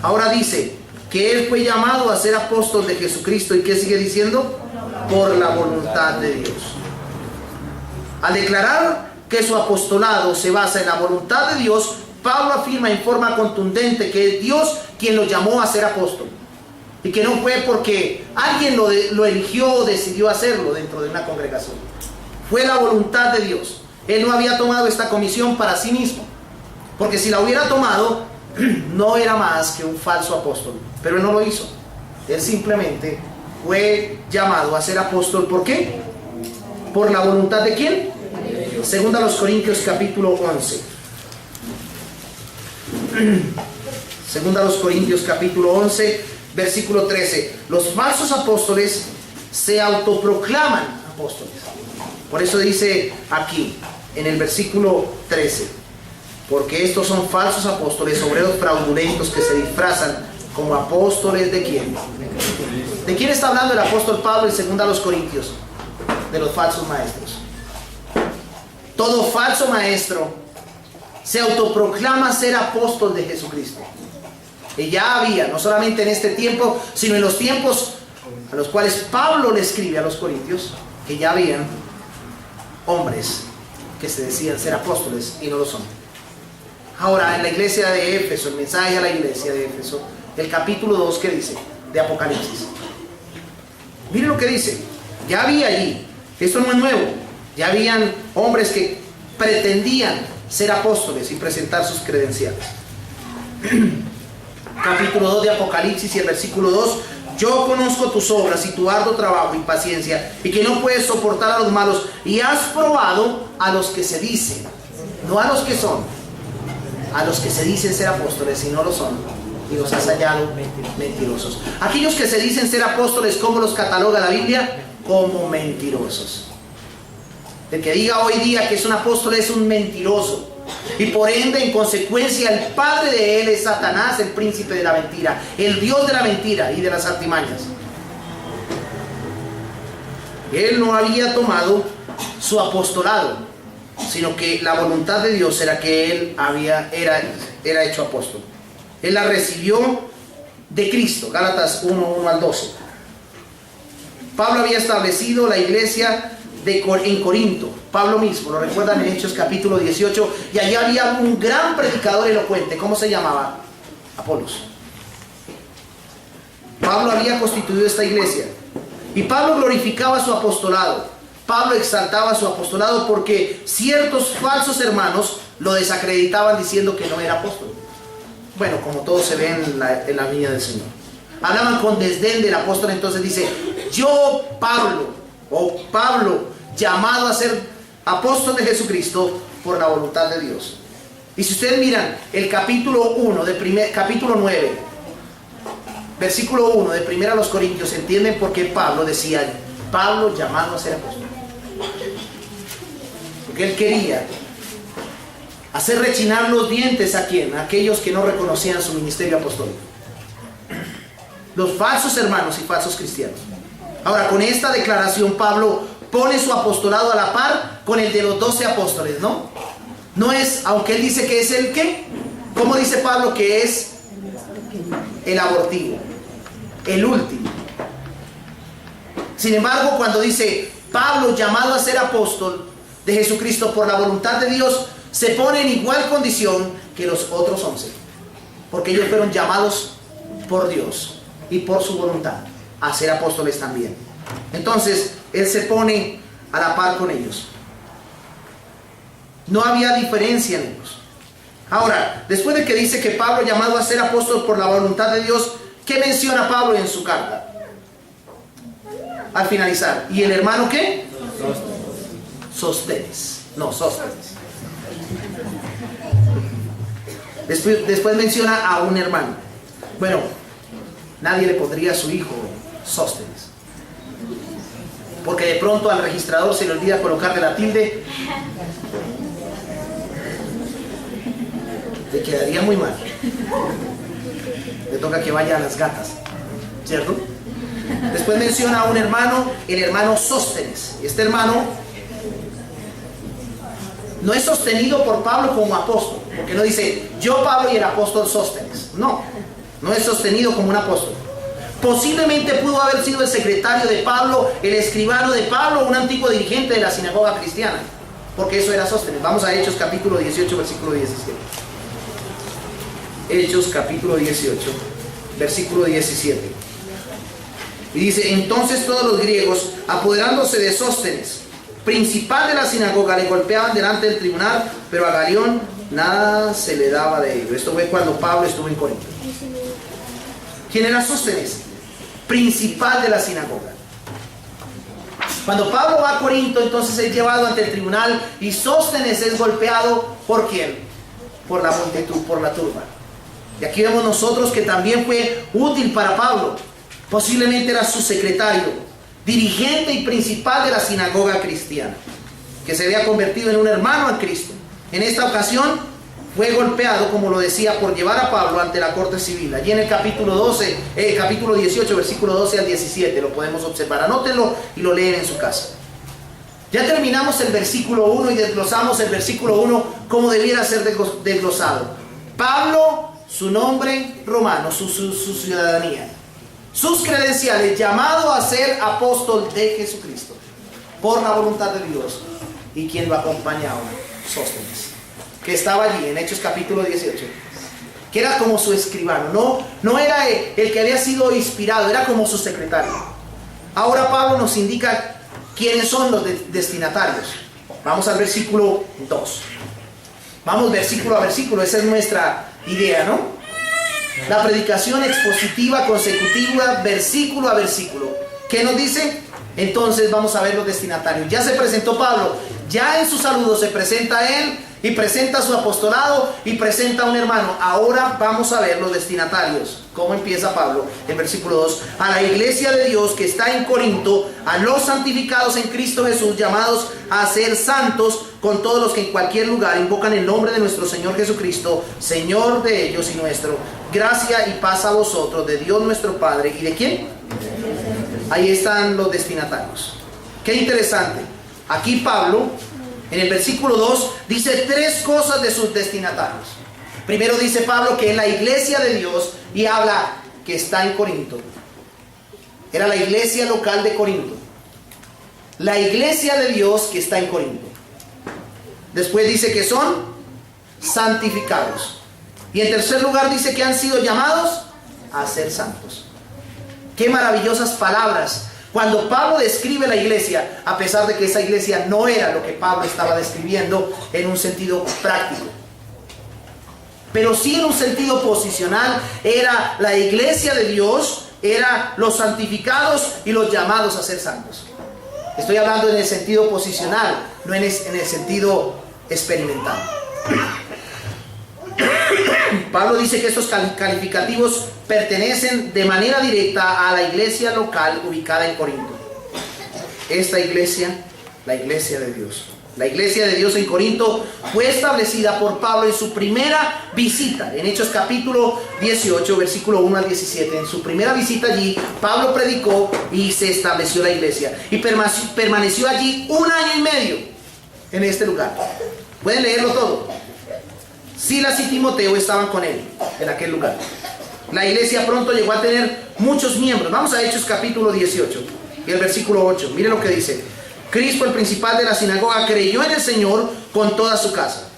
Ahora dice que él fue llamado a ser apóstol de Jesucristo. ¿Y qué sigue diciendo? Por la voluntad de Dios. Al declarar que su apostolado se basa en la voluntad de Dios, Pablo afirma en forma contundente que es Dios quien lo llamó a ser apóstol. Y que no fue porque alguien lo eligió o decidió hacerlo dentro de una congregación. Fue la voluntad de Dios. Él no había tomado esta comisión para sí mismo. Porque si la hubiera tomado, no era más que un falso apóstol. Pero él no lo hizo. Él simplemente fue llamado a ser apóstol. ¿Por qué? ¿Por la voluntad de quién? Segunda a los Corintios capítulo 11. Segunda a los Corintios capítulo 11, versículo 13. Los falsos apóstoles se autoproclaman apóstoles. Por eso dice aquí, en el versículo 13, porque estos son falsos apóstoles, obreros fraudulentos que se disfrazan como apóstoles ¿de quién? ¿De quién está hablando el apóstol Pablo en segunda a los Corintios? De los falsos maestros. Todo falso maestro se autoproclama ser apóstol de Jesucristo. Y ya había, no solamente en este tiempo, sino en los tiempos a los cuales Pablo le escribe a los Corintios, que ya habían hombres que se decían ser apóstoles y no lo son. Ahora, en la iglesia de Éfeso, el mensaje a la iglesia de Éfeso, el capítulo 2, ¿qué dice? De Apocalipsis. Miren lo que dice. Ya había allí, esto no es nuevo, ya habían hombres que pretendían ser apóstoles y presentar sus credenciales. Capítulo 2 de Apocalipsis y el versículo 2. yo conozco tus obras y tu arduo trabajo y paciencia, y que no puedes soportar a los malos, y has probado a los que se dicen, no a los que son, a los que se dicen ser apóstoles y no lo son, y los has hallado mentirosos. Aquellos que se dicen ser apóstoles, ¿cómo los cataloga la Biblia? Como mentirosos. El que diga hoy día que es un apóstol es un mentiroso. Y por ende, en consecuencia, el padre de él es Satanás, el príncipe de la mentira, el Dios de la mentira y de las artimañas. Él no había tomado su apostolado, sino que la voluntad de Dios era que él era hecho apóstol. Él la recibió de Cristo. Gálatas 1:1 al 12. Pablo había establecido la iglesia en Corinto. Pablo mismo, lo recuerdan en Hechos capítulo 18, y allí había un gran predicador elocuente. ¿Cómo se llamaba? Apolos. Pablo había constituido esta iglesia, y Pablo glorificaba su apostolado. Pablo exaltaba su apostolado porque ciertos falsos hermanos lo desacreditaban diciendo que no era apóstol. Bueno, como todo se ve en la viña del Señor. Hablaban con desdén del apóstol. Entonces dice: yo Pablo, llamado a ser apóstol de Jesucristo por la voluntad de Dios. Y si ustedes miran el capítulo 9, versículo 1 de 1 a los Corintios, entienden por qué Pablo decía: Pablo llamado a ser apóstol. Porque él quería hacer rechinar los dientes ¿a quién? A aquellos que no reconocían su ministerio apostólico, los falsos hermanos y falsos cristianos. Ahora, con esta declaración Pablo pone su apostolado a la par con el de los 12 apóstoles, ¿no? No es, aunque él dice que es el ¿qué? ¿Cómo dice Pablo que es? El abortivo, el último. Sin embargo, cuando dice Pablo llamado a ser apóstol de Jesucristo por la voluntad de Dios, se pone en igual condición que los otros 11, porque ellos fueron llamados por Dios y por su voluntad a ser apóstoles también. Entonces él se pone a la par con ellos. No había diferencia en ellos. Ahora, después de que dice que Pablo llamado a ser apóstol por la voluntad de Dios, ¿qué menciona Pablo en su carta? Al finalizar: ¿y el hermano qué? Sóstenes. No, Sóstenes. Después menciona a un hermano. Bueno, nadie le pondría a su hijo Sóstenes, porque de pronto al registrador se le olvida colocarle la tilde. Le quedaría muy mal. Le toca que vaya a las gatas, ¿cierto? Después menciona a un hermano, el hermano Sóstenes. Y este hermano no es sostenido por Pablo como apóstol, porque no dice yo Pablo y el apóstol Sóstenes. No es sostenido como un apóstol. Posiblemente pudo haber sido el secretario de Pablo, el escribano de Pablo, un antiguo dirigente de la sinagoga cristiana, porque eso era Sóstenes. Vamos a Hechos capítulo 18, versículo 17. Hechos capítulo 18, versículo 17. Y dice: entonces todos los griegos, apoderándose de Sóstenes, principal de la sinagoga, le golpeaban delante del tribunal, pero a Galión nada se le daba de ello. Esto fue cuando Pablo estuvo en Corinto. ¿Quién era Sóstenes? Principal de la sinagoga. Cuando Pablo va a Corinto, entonces es llevado ante el tribunal, y Sóstenes es golpeado. ¿Por quién? Por la multitud, por la turba. Y aquí vemos nosotros que también fue útil para Pablo. Posiblemente era su secretario, dirigente y principal de la sinagoga cristiana, que se había convertido en un hermano en Cristo. En esta ocasión fue golpeado, como lo decía, por llevar a Pablo ante la corte civil. Allí en el capítulo 18, versículo 12 al 17, lo podemos observar. Anótenlo y lo leen en su casa. Ya terminamos el versículo 1 y desglosamos el versículo 1 como debiera ser desglosado. Pablo, su nombre romano, su ciudadanía, sus credenciales: llamado a ser apóstol de Jesucristo por la voluntad de Dios. Y quien lo acompañaba: Sóstenes, que estaba allí en Hechos capítulo 18, que era como su escribano. No era el que había sido inspirado, era como su secretario. Ahora Pablo nos indica quiénes son los destinatarios. Vamos al versículo 2. Vamos versículo a versículo, esa es nuestra idea, ¿no? La predicación expositiva, consecutiva, versículo a versículo. ¿Qué nos dice? Entonces vamos a ver los destinatarios. Ya se presentó Pablo, ya en su saludo se presenta él y presenta su apostolado y presenta a un hermano. Ahora vamos a ver los destinatarios. ¿Cómo empieza Pablo? En versículo 2. A la iglesia de Dios que está en Corinto, a los santificados en Cristo Jesús, llamados a ser santos, con todos los que en cualquier lugar invocan el nombre de nuestro Señor Jesucristo, Señor de ellos y nuestro. Gracia y paz a vosotros, de Dios nuestro Padre. ¿Y de quién? Ahí están los destinatarios. Qué interesante. Aquí Pablo, en el versículo 2, dice 3 cosas de sus destinatarios. Primero dice Pablo que es la iglesia de Dios y habla que está en Corinto. Era la iglesia local de Corinto. La iglesia de Dios que está en Corinto. Después dice que son santificados. Y en tercer lugar dice que han sido llamados a ser santos. Qué maravillosas palabras. Cuando Pablo describe la iglesia, a pesar de que esa iglesia no era lo que Pablo estaba describiendo en un sentido práctico, pero sí en un sentido posicional, era la iglesia de Dios, era los santificados y los llamados a ser santos. Estoy hablando en el sentido posicional, no en el sentido experimental. Pablo dice que estos calificativos pertenecen de manera directa a la iglesia local ubicada en Corinto. Esta iglesia, la iglesia de Dios. La iglesia de Dios en Corinto fue establecida por Pablo en su primera visita. En Hechos capítulo 18, versículo 1 al 17. En su primera visita allí, Pablo predicó y se estableció la iglesia. Y permaneció allí 1 año y medio en este lugar. Pueden leerlo todo. Silas y Timoteo estaban con él en aquel lugar. La iglesia pronto llegó a tener muchos miembros. Vamos a Hechos capítulo 18 y el versículo 8. Miren lo que dice. Crispo, el principal de la sinagoga, creyó en el Señor con toda su casa.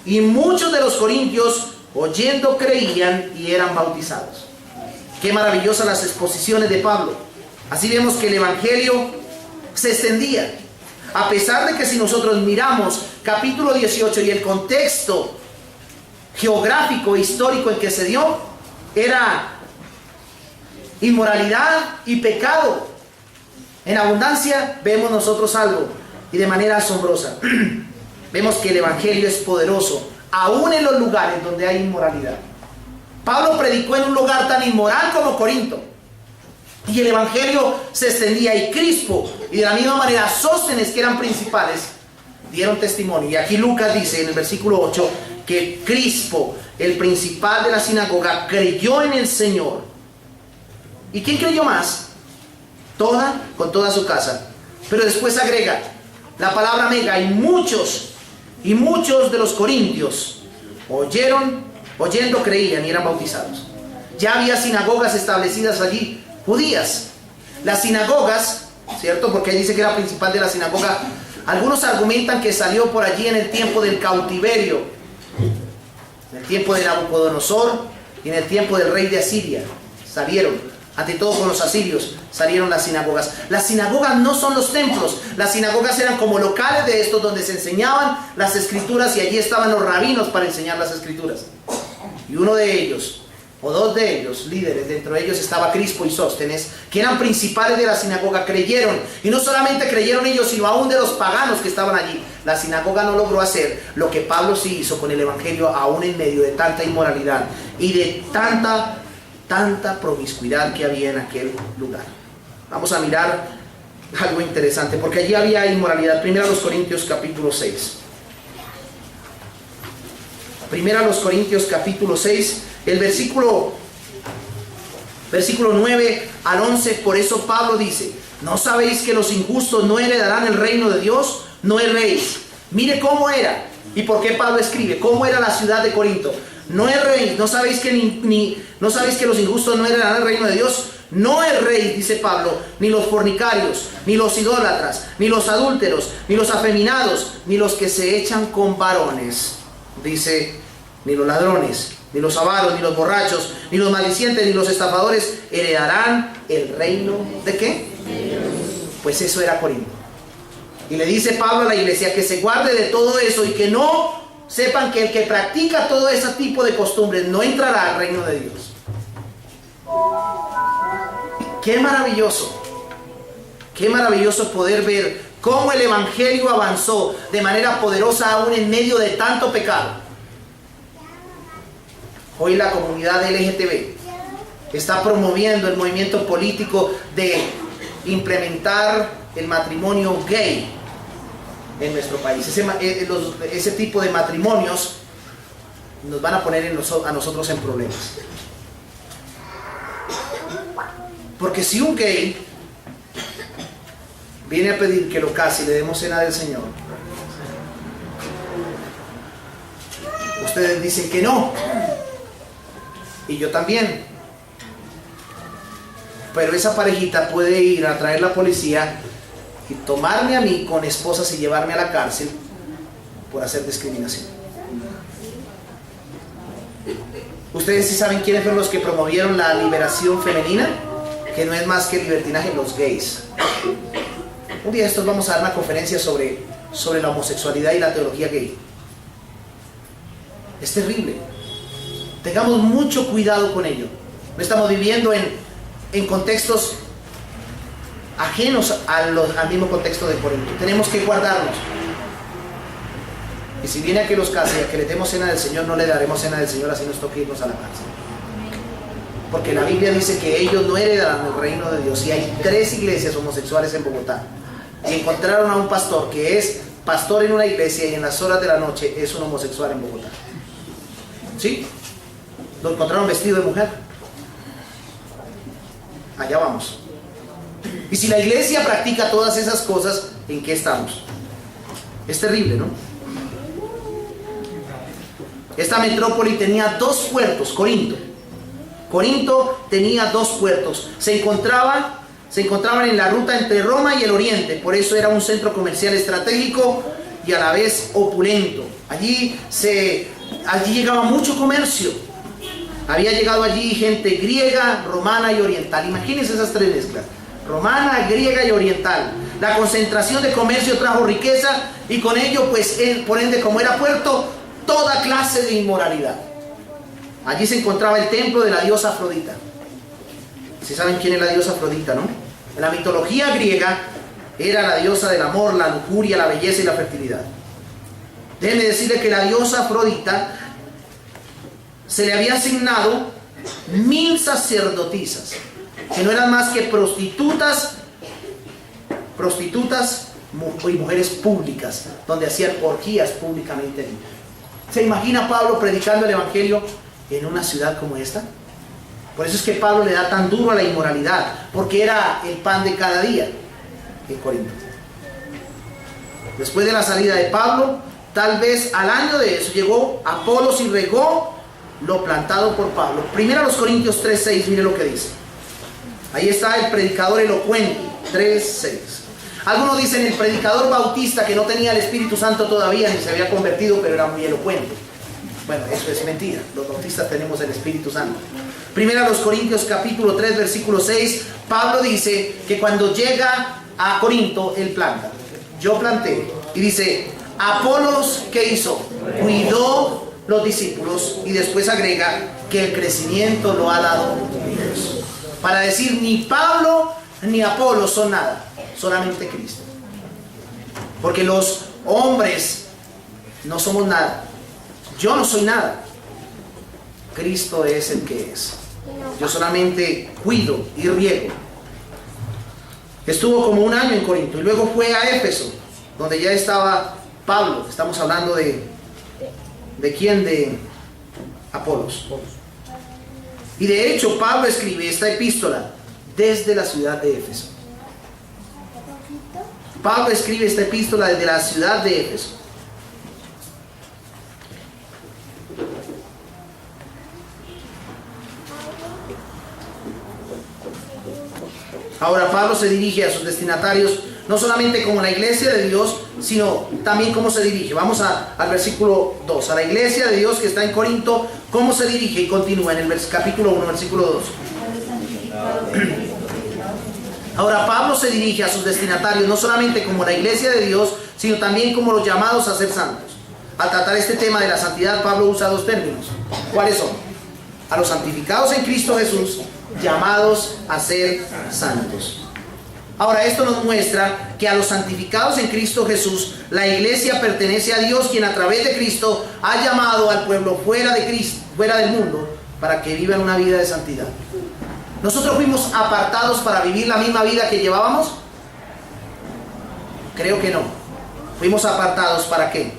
Y muchos de los corintios, oyendo, creían y eran bautizados. Qué maravillosas las exposiciones de Pablo. Así vemos que el evangelio se extendía. A pesar de que si nosotros miramos capítulo 18 y el contexto geográfico, histórico en que se dio, era inmoralidad y pecado en abundancia, vemos nosotros algo, y de manera asombrosa. Vemos que el evangelio es poderoso, aún en los lugares donde hay inmoralidad. Pablo predicó en un lugar tan inmoral como Corinto, y el evangelio se extendía, y Crispo, y de la misma manera Sóstenes, que eran principales, dieron testimonio. Y aquí Lucas dice en el versículo 8, que Crispo, el principal de la sinagoga, creyó en el Señor. ¿Y quién creyó más? Con toda su casa. Pero después agrega la palabra mega, y muchos de los corintios oyendo creían y eran bautizados. Ya había sinagogas establecidas allí, judías. Las sinagogas, ¿cierto? Porque ahí dice que era principal de la sinagoga. Algunos argumentan que salió por allí en el tiempo del cautiverio, en el tiempo de Nabucodonosor y en el tiempo del rey de Asiria. Salieron, ante todo con los asirios, salieron las sinagogas. Las sinagogas no son los templos. Las sinagogas eran como locales de estos donde se enseñaban las escrituras, y allí estaban los rabinos para enseñar las escrituras. Y uno de ellos, o dos de ellos, líderes, dentro de ellos estaba Crispo y Sóstenes, que eran principales de la sinagoga, creyeron. Y no solamente creyeron ellos, sino aún de los paganos que estaban allí. La sinagoga no logró hacer lo que Pablo sí hizo con el evangelio, aún en medio de tanta inmoralidad y de tanta promiscuidad que había en aquel lugar. Vamos a mirar algo interesante, porque allí había inmoralidad. Primero a los Corintios capítulo 6. Primero a los Corintios capítulo 6, el versículo 9 al 11. Por eso Pablo dice: ¿no sabéis que los injustos no heredarán el reino de Dios? No erréis. Mire cómo era. ¿Y por qué Pablo escribe? ¿Cómo era la ciudad de Corinto? No erréis. ¿No sabéis que no sabéis que los injustos no heredarán el reino de Dios? No erréis, dice Pablo, ni los fornicarios, ni los idólatras, ni los adúlteros, ni los afeminados, ni los que se echan con varones. Dice, ni los ladrones, ni los avaros, ni los borrachos, ni los maldicientes, ni los estafadores heredarán el reino ¿de qué? Pues eso era Corinto. Y le dice Pablo a la iglesia que se guarde de todo eso, y que no sepan que el que practica todo ese tipo de costumbres no entrará al reino de Dios. Qué maravilloso poder ver cómo el Evangelio avanzó de manera poderosa aún en medio de tanto pecado. Hoy la comunidad LGTB está promoviendo el movimiento político de implementar el matrimonio gay en nuestro país. Ese tipo de matrimonios nos van a poner a nosotros en problemas. Porque si un gay viene a pedir que lo case y le demos cena del Señor, ustedes dicen que no, y yo también. Pero esa parejita puede ir a traer la policía y tomarme a mí con esposas y llevarme a la cárcel por hacer discriminación. ¿Ustedes sí saben quiénes fueron los que promovieron la liberación femenina? Que no es más que libertinaje, los gays. Un día de estos vamos a dar una conferencia sobre la homosexualidad y la teología gay. Es terrible. Tengamos mucho cuidado con ello. No estamos viviendo en contextos ajenos al mismo contexto de Corinto. Tenemos que guardarnos. Y si viene a que los case, a que le demos cena del Señor, no le daremos cena del Señor, así nos toque irnos a la cárcel. Porque la Biblia dice que ellos no heredarán el reino de Dios. Y hay 3 iglesias homosexuales en Bogotá. Y encontraron a un pastor que es pastor en una iglesia y en las horas de la noche es un homosexual en Bogotá. ¿Sí? Lo encontraron vestido de mujer. Allá vamos. Y si la iglesia practica todas esas cosas, ¿en qué estamos? Es terrible, ¿no? Esta metrópoli tenía 2 puertos, Corinto. Corinto tenía 2 puertos. Se encontraban en la ruta entre Roma y el Oriente. Por eso era un centro comercial estratégico y a la vez opulento. Allí llegaba mucho comercio. Había llegado allí gente griega, romana y oriental. Imagínense esas 3 mezclas: romana, griega y oriental. La concentración de comercio trajo riqueza y con ello, pues, por ende, como era puerto, toda clase de inmoralidad. Allí se encontraba el templo de la diosa Afrodita. ¿Sí saben quién es la diosa Afrodita, no? En la mitología griega era la diosa del amor, la lujuria, la belleza y la fertilidad. Déjenme decirle que la diosa Afrodita se le había asignado 1000 sacerdotisas, que no eran más que prostitutas y mujeres públicas, donde hacían orgías públicamente. ¿Se imagina Pablo predicando el Evangelio en una ciudad como esta? Por eso es que Pablo le da tan duro a la inmoralidad, porque era el pan de cada día en Corinto. Después de la salida de Pablo, tal vez al año de eso, llegó Apolos y regó lo plantado por Pablo. Primero a los Corintios 3:6, mire lo que dice. Ahí está el predicador elocuente, 3:6. Algunos dicen el predicador bautista, que no tenía el Espíritu Santo todavía ni se había convertido, pero era muy elocuente. Bueno, eso es mentira. Los bautistas tenemos el Espíritu Santo. Primero a los Corintios capítulo 3 versículo 6, Pablo dice que cuando llega a Corinto, él planta. Yo planté. Y dice, Apolos, ¿qué hizo? Cuidó los discípulos. Y después agrega que el crecimiento lo ha dado Dios. Para decir, ni Pablo ni Apolos son nada, solamente Cristo. Porque los hombres no somos nada. Yo no soy nada. Cristo es el que es. Yo solamente cuido y riego. Estuvo como un año en Corinto y luego fue a Éfeso, donde ya estaba Pablo. Estamos hablando ¿de quién? De Apolos. Y de hecho Pablo escribe esta epístola desde la ciudad de Éfeso. Pablo escribe esta epístola desde la ciudad de Éfeso. Ahora Pablo se dirige a sus destinatarios no solamente como la iglesia de Dios, sino también cómo se dirige. Vamos al versículo 2. A la iglesia de Dios que está en Corinto, ¿cómo se dirige? Y continúa en el capítulo 1, versículo 2. Ahora Pablo se dirige a sus destinatarios no solamente como la iglesia de Dios, sino también como los llamados a ser santos. Al tratar este tema de la santidad, Pablo usa 2 términos. ¿Cuáles son? A los santificados en Cristo Jesús llamados a ser santos. Ahora, esto nos muestra que a los santificados en Cristo Jesús, la iglesia pertenece a Dios, quien a través de Cristo ha llamado al pueblo fuera de Cristo, fuera del mundo, para que vivan una vida de santidad. ¿Nosotros fuimos apartados para vivir la misma vida que llevábamos? Creo que no. Fuimos apartados ¿para qué?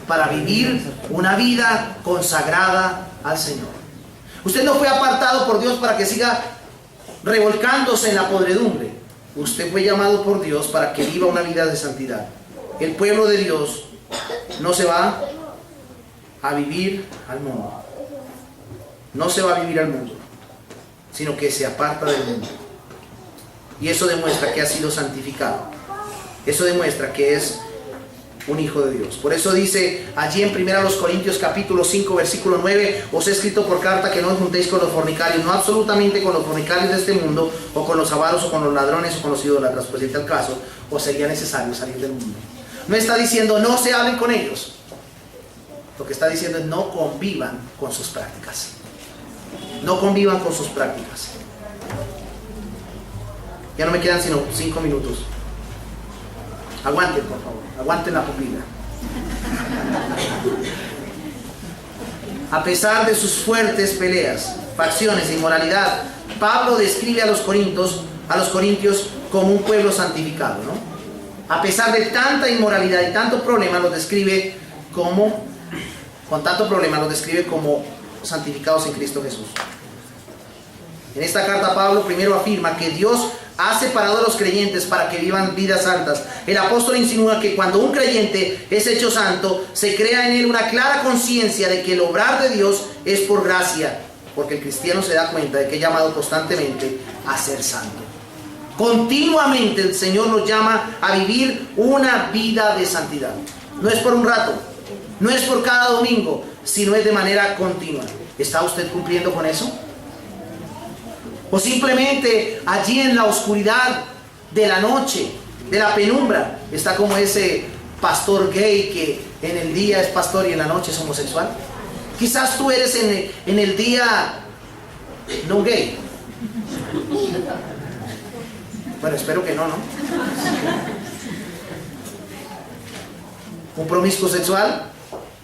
Para vivir una vida consagrada al Señor. Usted no fue apartado por Dios para que siga revolcándose en la podredumbre. Usted fue llamado por Dios para que viva una vida de santidad. El pueblo de Dios no se va a vivir al mundo. No se va a vivir al mundo, sino que se aparta del mundo. Y eso demuestra que ha sido santificado. Eso demuestra que es un hijo de Dios. Por eso dice allí en 1 Corintios capítulo 5 versículo 9: os he escrito por carta que no os juntéis con los fornicarios, no absolutamente con los fornicarios de este mundo, o con los avaros, o con los ladrones, o con los idólatras, pues en tal caso os sería necesario salir del mundo. No está diciendo no se hablen con ellos. Lo que está diciendo es no convivan con sus prácticas. No convivan con sus prácticas. Ya no me quedan sino 5 minutos. Aguanten, por favor. Aguanten la pupila. A pesar de sus fuertes peleas, facciones e inmoralidad, Pablo describe a los corintios como un pueblo santificado, ¿no? A pesar de tanta inmoralidad y tanto problema, los describe como santificados en Cristo Jesús. En esta carta Pablo primero afirma que Dios ha separado a los creyentes para que vivan vidas santas. El apóstol insinúa que cuando un creyente es hecho santo, se crea en él una clara conciencia de que el obrar de Dios es por gracia, porque el cristiano se da cuenta de que es llamado constantemente a ser santo. Continuamente el Señor nos llama a vivir una vida de santidad. No es por un rato, no es por cada domingo, sino es de manera continua. ¿Está usted cumpliendo con eso? O simplemente allí en la oscuridad de la noche, de la penumbra, está como ese pastor gay que en el día es pastor y en la noche es homosexual. Quizás tú eres en el día no gay. Bueno, espero que no, ¿no? Un promiscuo sexual.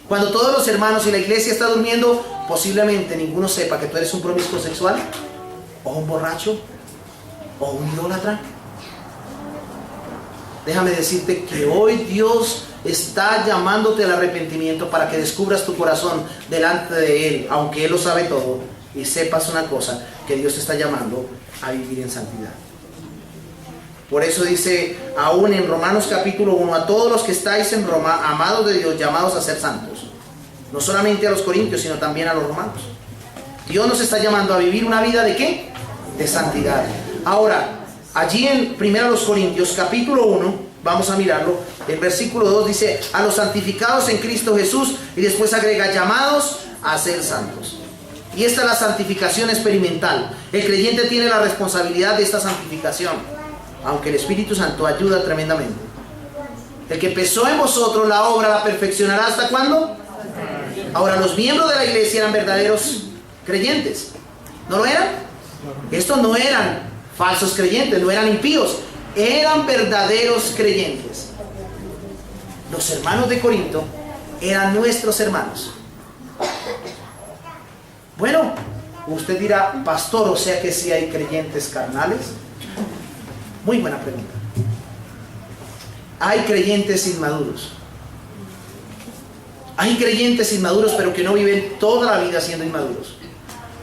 Cuando todos los hermanos y la iglesia está durmiendo, posiblemente ninguno sepa que tú eres un promiscuo sexual, o un borracho, o un idólatra. Déjame decirte que hoy Dios está llamándote al arrepentimiento para que descubras tu corazón delante de Él, aunque Él lo sabe todo, y sepas una cosa, que Dios te está llamando a vivir en santidad. Por eso dice aún en Romanos capítulo 1, a todos los que estáis en Roma, amados de Dios, llamados a ser santos. No solamente a los corintios, sino también a los romanos. Dios nos está llamando a vivir una vida ¿de qué? De santidad. Ahora, allí en 1 Corintios capítulo 1, vamos a mirarlo, el versículo 2 dice, a los santificados en Cristo Jesús, y después agrega, llamados a ser santos. Y esta es la santificación experimental. El creyente tiene la responsabilidad de esta santificación, aunque el Espíritu Santo ayuda tremendamente. El que empezó en vosotros la obra la perfeccionará ¿hasta cuándo? Ahora, los miembros de la iglesia eran verdaderos creyentes. ¿No lo eran? Estos no eran falsos creyentes, no eran impíos, eran verdaderos creyentes. Los hermanos de Corinto eran nuestros hermanos. Bueno, usted dirá, pastor, o sea que sí hay creyentes carnales. Muy buena pregunta. Hay creyentes inmaduros. Hay creyentes inmaduros, pero que no viven toda la vida siendo inmaduros.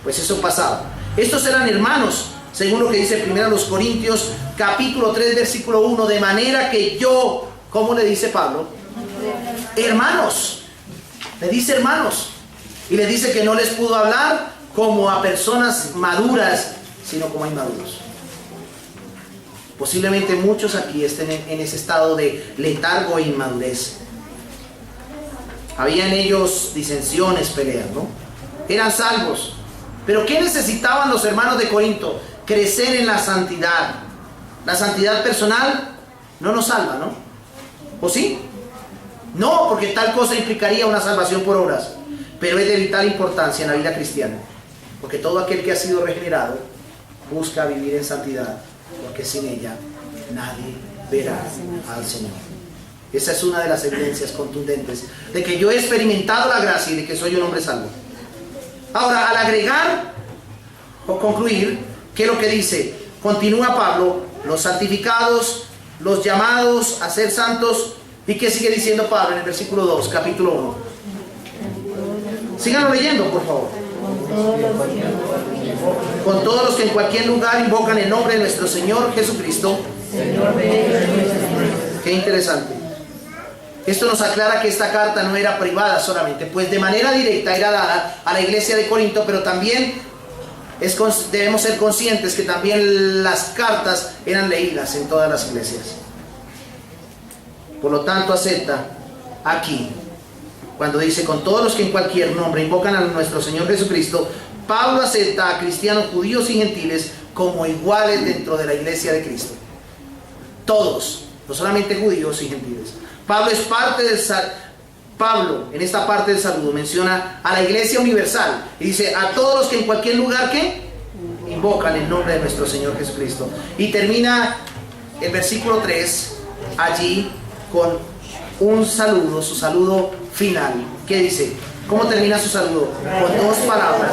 Pues eso pasaba. Estos eran hermanos, según lo que dice 1 Corintios, capítulo 3, versículo 1, de manera que yo, ¿cómo le dice Pablo? Hermanos. Le dice hermanos. Y le dice que no les pudo hablar como a personas maduras, sino como a inmaduros. Posiblemente muchos aquí estén en ese estado de letargo e inmadurez. Había en ellos disensiones, peleas, ¿no? Eran salvos. Pero ¿qué necesitaban los hermanos de Corinto? Crecer en la santidad. La santidad personal no nos salva, ¿no? ¿O sí? No, porque tal cosa implicaría una salvación por obras. Pero es de vital importancia en la vida cristiana. Porque todo aquel que ha sido regenerado busca vivir en santidad, porque sin ella nadie verá al Señor. Esa es una de las evidencias contundentes de que yo he experimentado la gracia y de que soy un hombre salvo. Ahora, al agregar o concluir, ¿qué es lo que dice? Continúa Pablo: los santificados, los llamados a ser santos. ¿Y qué sigue diciendo Pablo en el versículo 2, capítulo 1? Síganlo leyendo, por favor. Con todos los que en cualquier lugar invocan el nombre de nuestro Señor Jesucristo. Qué interesante. Esto nos aclara que esta carta no era privada solamente, pues de manera directa era dada a la iglesia de Corinto, pero también debemos ser conscientes que también las cartas eran leídas en todas las iglesias. Por lo tanto, acepta aquí, cuando dice con todos los que en cualquier nombre invocan a nuestro Señor Jesucristo, Pablo acepta a cristianos judíos y gentiles como iguales dentro de la iglesia de Cristo. Todos, no solamente judíos y gentiles. Pablo es parte del Pablo en esta parte del saludo menciona a la iglesia universal y dice a todos los que en cualquier lugar que invocan el nombre de nuestro Señor Jesucristo. Y termina el versículo 3 allí con un saludo, su saludo final. ¿Qué dice? ¿Cómo termina su saludo? Con dos palabras: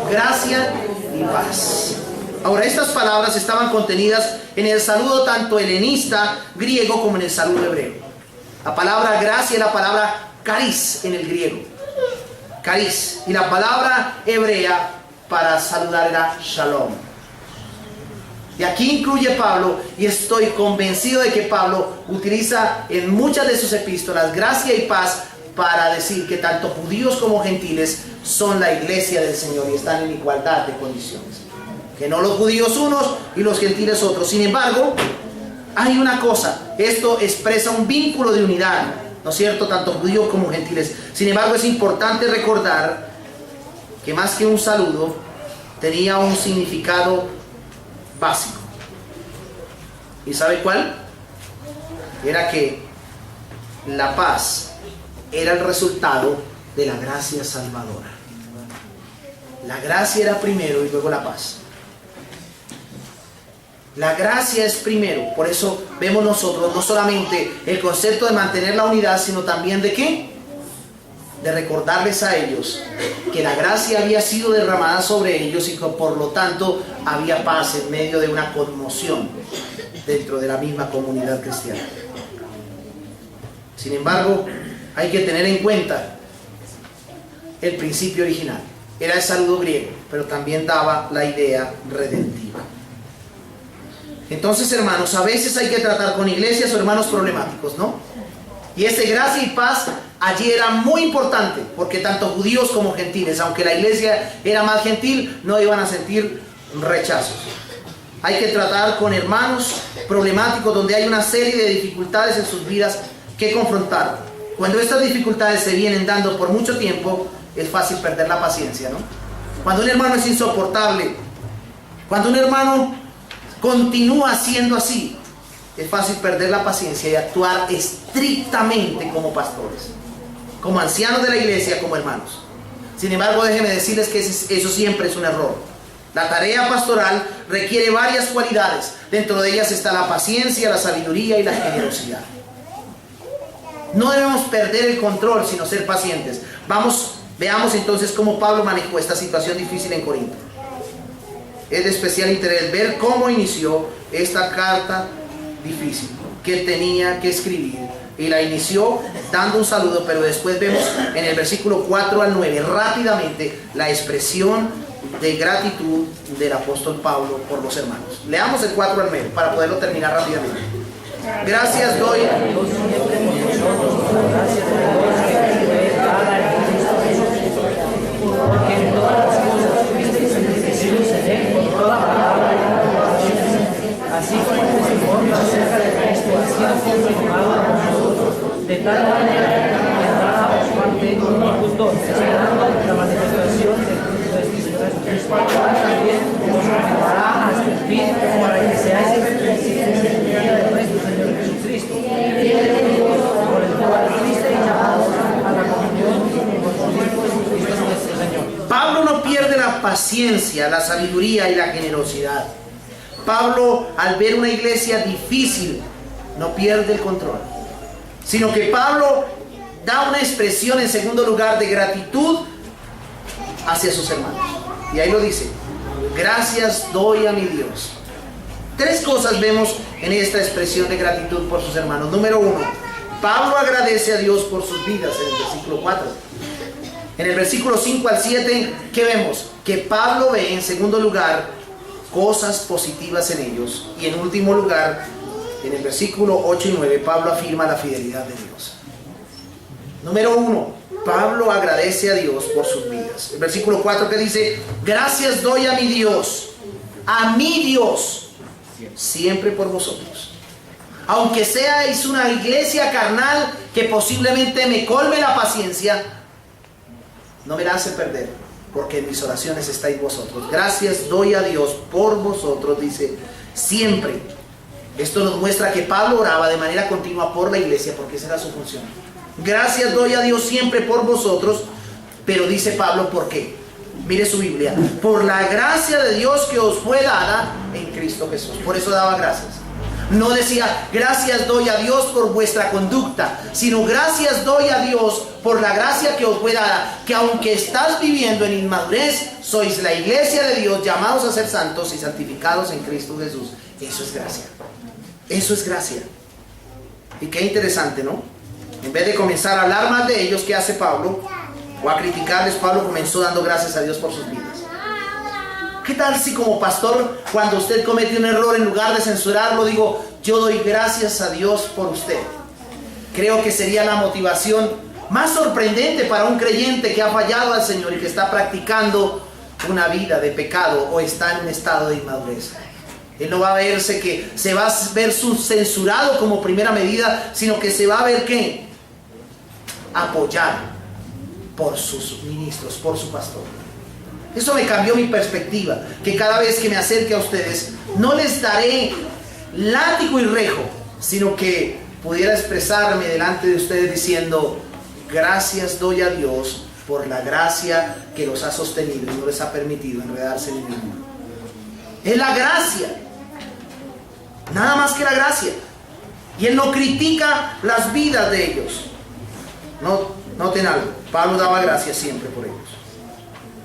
gracia y paz. Ahora, estas palabras estaban contenidas en el saludo tanto helenista griego como en el saludo hebreo. La palabra gracia es la palabra caris en el griego. Caris. Y la palabra hebrea para saludar era shalom. Y aquí incluye Pablo, y estoy convencido de que Pablo utiliza en muchas de sus epístolas gracia y paz para decir que tanto judíos como gentiles son la iglesia del Señor y están en igualdad de condiciones. Que no los judíos unos y los gentiles otros. Sin embargo, hay una cosa: esto expresa un vínculo de unidad, ¿no es cierto? Tanto judíos como gentiles. Sin embargo, es importante recordar que más que un saludo, tenía un significado básico. ¿Y sabe cuál? Era que la paz era el resultado de la gracia salvadora. La gracia era primero y luego la paz. La gracia es primero. Por eso vemos nosotros no solamente el concepto de mantener la unidad, sino también de ¿qué? De recordarles a ellos que la gracia había sido derramada sobre ellos y que por lo tanto había paz en medio de una conmoción dentro de la misma comunidad cristiana. Sin embargo, hay que tener en cuenta el principio original. Era el saludo griego, pero también daba la idea redentiva. Entonces, hermanos, a veces hay que tratar con iglesias o hermanos problemáticos, ¿no? Y ese gracia y paz allí era muy importante, porque tanto judíos como gentiles, aunque la iglesia era más gentil, no iban a sentir rechazos. Hay que tratar con hermanos problemáticos donde hay una serie de dificultades en sus vidas que confrontar. Cuando estas dificultades se vienen dando por mucho tiempo, es fácil perder la paciencia, ¿no? Cuando un hermano es insoportable, cuando un hermano continúa siendo así, es fácil perder la paciencia y actuar estrictamente como pastores, como ancianos de la iglesia, como hermanos. Sin embargo, déjenme decirles que eso siempre es un error. La tarea pastoral requiere varias cualidades. Dentro de ellas está la paciencia, la sabiduría y la generosidad. No debemos perder el control, sino ser pacientes. Veamos entonces cómo Pablo manejó esta situación difícil en Corinto. Es de especial interés ver cómo inició esta carta difícil que tenía que escribir. Y la inició dando un saludo, pero después vemos en el versículo 4 al 9 rápidamente la expresión de gratitud del apóstol Pablo por los hermanos. Leamos el 4 al 9 para poderlo terminar rápidamente. Gracias doy. Porque en todas las cosas fuisteis enriquecidos en él con toda palabra y revelación, así como el testimonio acerca de Cristo ha sido confirmado a nosotros, de tal manera que entrara a parte un don, esperando la manifestación de Cristo, el cual también os confirmará hasta el fin, para que seáis irreprensibles en el día de nuestro Señor Jesucristo, por el cual fuisteis llamados la paciencia, la sabiduría y la generosidad. Pablo, al ver una iglesia difícil, no pierde el control, sino que Pablo da una expresión en segundo lugar de gratitud hacia sus hermanos. Y ahí lo dice: gracias doy a mi Dios. Tres cosas vemos en esta expresión de gratitud por sus hermanos. Número uno, Pablo agradece a Dios por sus vidas en el versículo 4. En el versículo 5 al 7, ¿qué vemos? Que Pablo ve en segundo lugar cosas positivas en ellos. Y en último lugar, en el versículo 8 y 9, Pablo afirma la fidelidad de Dios. Número uno, Pablo agradece a Dios por sus vidas. El versículo 4 que dice: gracias doy a mi Dios, siempre por vosotros. Aunque seáis una iglesia carnal que posiblemente me colme la paciencia, no me la hace perder, porque en mis oraciones estáis vosotros. Gracias doy a Dios por vosotros, dice, siempre. Esto nos muestra que Pablo oraba de manera continua por la iglesia, porque esa era su función. Gracias doy a Dios siempre por vosotros, pero dice Pablo, ¿por qué? Mire su Biblia: por la gracia de Dios que os fue dada en Cristo Jesús. Por eso daba gracias. No decía gracias doy a Dios por vuestra conducta, sino gracias doy a Dios por la gracia que os fue dada, que aunque estás viviendo en inmadurez, sois la iglesia de Dios, llamados a ser santos y santificados en Cristo Jesús. Eso es gracia. Eso es gracia. Y qué interesante, ¿no? En vez de comenzar a hablar más de ellos, ¿qué hace Pablo? O a criticarles, Pablo comenzó dando gracias a Dios por sus vidas. ¿Qué tal si como pastor, cuando usted comete un error, en lugar de censurarlo, digo, yo doy gracias a Dios por usted? Creo que sería la motivación más sorprendente para un creyente que ha fallado al Señor y que está practicando una vida de pecado o está en un estado de inmadurez. Él no va a verse que se va a ver censurado como primera medida, sino que se va a ver ¿qué? Apoyado por sus ministros, por su pastor. Eso me cambió mi perspectiva, que cada vez que me acerque a ustedes no les daré látigo y rejo, sino que pudiera expresarme delante de ustedes diciendo: gracias doy a Dios por la gracia que los ha sostenido y no les ha permitido enredarse en el mundo. Es la gracia, nada más que la gracia. Y él no critica las vidas de ellos. Noten algo, Pablo daba gracias siempre por ellos.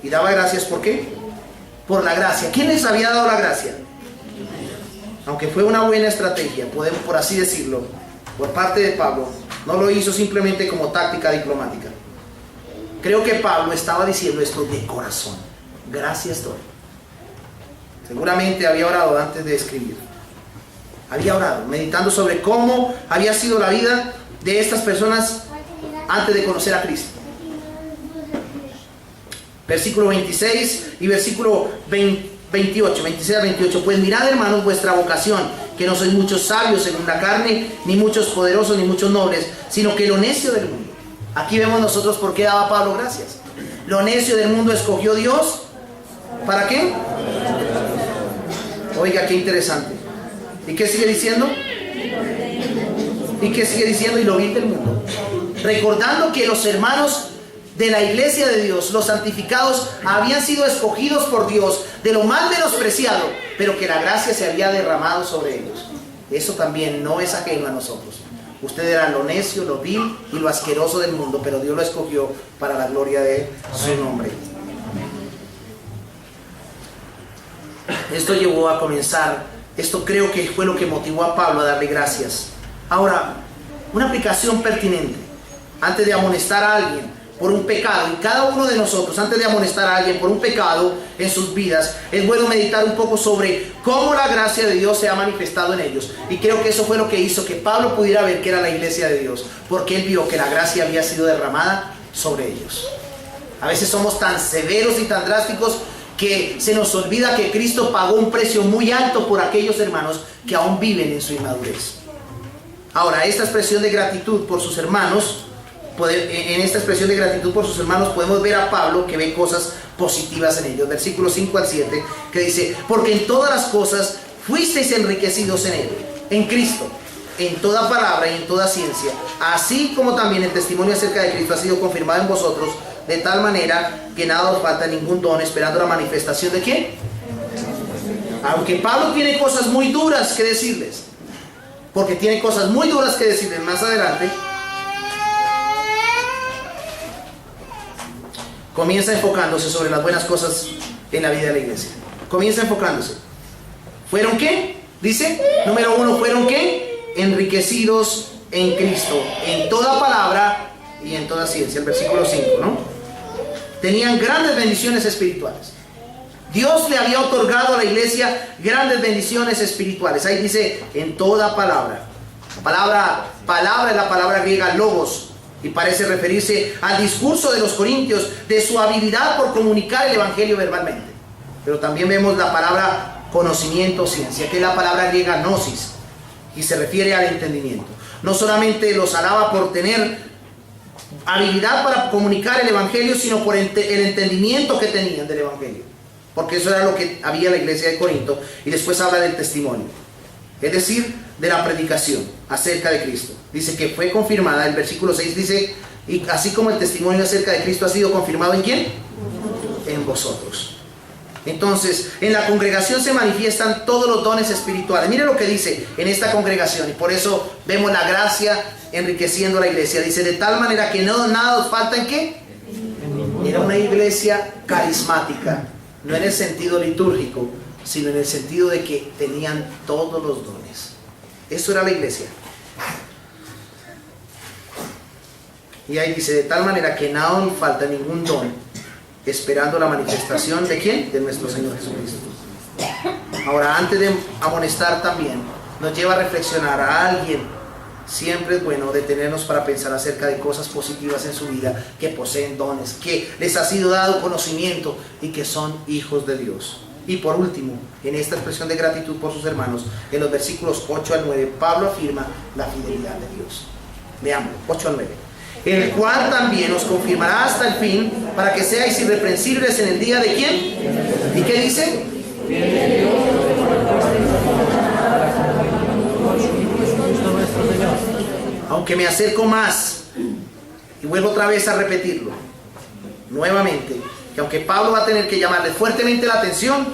¿Y daba gracias por qué? Por la gracia. ¿Quién les había dado la gracia? Aunque fue una buena estrategia, podemos por así decirlo, por parte de Pablo, no lo hizo simplemente como táctica diplomática. Creo que Pablo estaba diciendo esto de corazón: gracias doy. Seguramente había orado antes de escribir. Había orado, meditando sobre cómo había sido la vida de estas personas antes de conocer a Cristo. Versículo 26 y versículo 28, 26 a 28. Pues mirad, hermanos, vuestra vocación, que no sois muchos sabios según la carne, ni muchos poderosos, ni muchos nobles, sino que lo necio del mundo. Aquí vemos nosotros por qué daba Pablo gracias. Lo necio del mundo escogió Dios. ¿Para qué? Oiga, qué interesante. ¿Y qué sigue diciendo? ¿Y qué sigue diciendo? Y lo vil del mundo. Recordando que los hermanos de la iglesia de Dios, los santificados, habían sido escogidos por Dios de lo más menospreciado, pero que la gracia se había derramado sobre ellos. Eso también no es ajeno a nosotros. Usted era lo necio, lo vil y lo asqueroso del mundo, pero Dios lo escogió para la gloria de su nombre. Esto llevó a comenzar, esto creo que fue lo que motivó a Pablo a darle gracias. Ahora, una aplicación pertinente, antes de amonestar a alguien por un pecado, y cada uno de nosotros, antes de amonestar a alguien por un pecado en sus vidas, es bueno meditar un poco sobre cómo la gracia de Dios se ha manifestado en ellos. Y creo que eso fue lo que hizo que Pablo pudiera ver que era la iglesia de Dios, porque él vio que la gracia había sido derramada sobre ellos. A veces somos tan severos y tan drásticos que se nos olvida que Cristo pagó un precio muy alto por aquellos hermanos que aún viven en su inmadurez. Ahora, esta expresión de gratitud por sus hermanos, en esta expresión de gratitud por sus hermanos podemos ver a Pablo que ve cosas positivas en ellos. Versículos 5 al 7, que dice: porque en todas las cosas fuisteis enriquecidos en él, en Cristo, en toda palabra y en toda ciencia, así como también el testimonio acerca de Cristo ha sido confirmado en vosotros de tal manera que nada os falta ningún don, esperando la manifestación ¿de quién? Aunque Pablo tiene cosas muy duras que decirles, porque tiene cosas muy duras que decirles más adelante, comienza enfocándose sobre las buenas cosas en la vida de la iglesia. Comienza enfocándose. ¿Fueron qué? Dice, número 1, ¿fueron qué? Enriquecidos en Cristo, en toda palabra y en toda ciencia. El versículo 5, ¿no? Tenían grandes bendiciones espirituales. Dios le había otorgado a la iglesia grandes bendiciones espirituales. Ahí dice, en toda palabra. Palabra es la palabra griega logos, y parece referirse al discurso de los corintios, de su habilidad por comunicar el evangelio verbalmente. Pero también vemos la palabra conocimiento, ciencia, que es la palabra griega gnosis, y se refiere al entendimiento. No solamente los alaba por tener habilidad para comunicar el evangelio, sino por el entendimiento que tenían del evangelio, porque eso era lo que había en la iglesia de Corinto. Y después habla del testimonio, es decir, de la predicación acerca de Cristo. Dice que fue confirmada, el versículo 6 dice, y así como el testimonio acerca de Cristo ha sido confirmado ¿en quién? En vosotros. Entonces, en la congregación se manifiestan todos los dones espirituales. Mire lo que dice en esta congregación, y por eso vemos la gracia enriqueciendo a la iglesia. Dice, de tal manera que no nada os falta ¿en qué? Era una iglesia carismática, no en el sentido litúrgico, sino en el sentido de que tenían todos los dones. Eso era la iglesia. Y ahí dice, de tal manera que nada os falta ningún don, esperando la manifestación ¿de quién? De nuestro Señor Jesucristo. Ahora, antes de amonestar también, nos lleva a reflexionar a alguien. Siempre es bueno detenernos para pensar acerca de cosas positivas en su vida, que poseen dones, que les ha sido dado conocimiento y que son hijos de Dios. Y por último, en esta expresión de gratitud por sus hermanos, en los versículos 8 al 9, Pablo afirma la fidelidad de Dios. Veamos, 8 al 9. El cual también os confirmará hasta el fin, para que seáis irreprensibles en el día de ¿quién? ¿Y qué dice? Aunque me acerco más, y vuelvo otra vez a repetirlo, nuevamente, que aunque Pablo va a tener que llamarles fuertemente la atención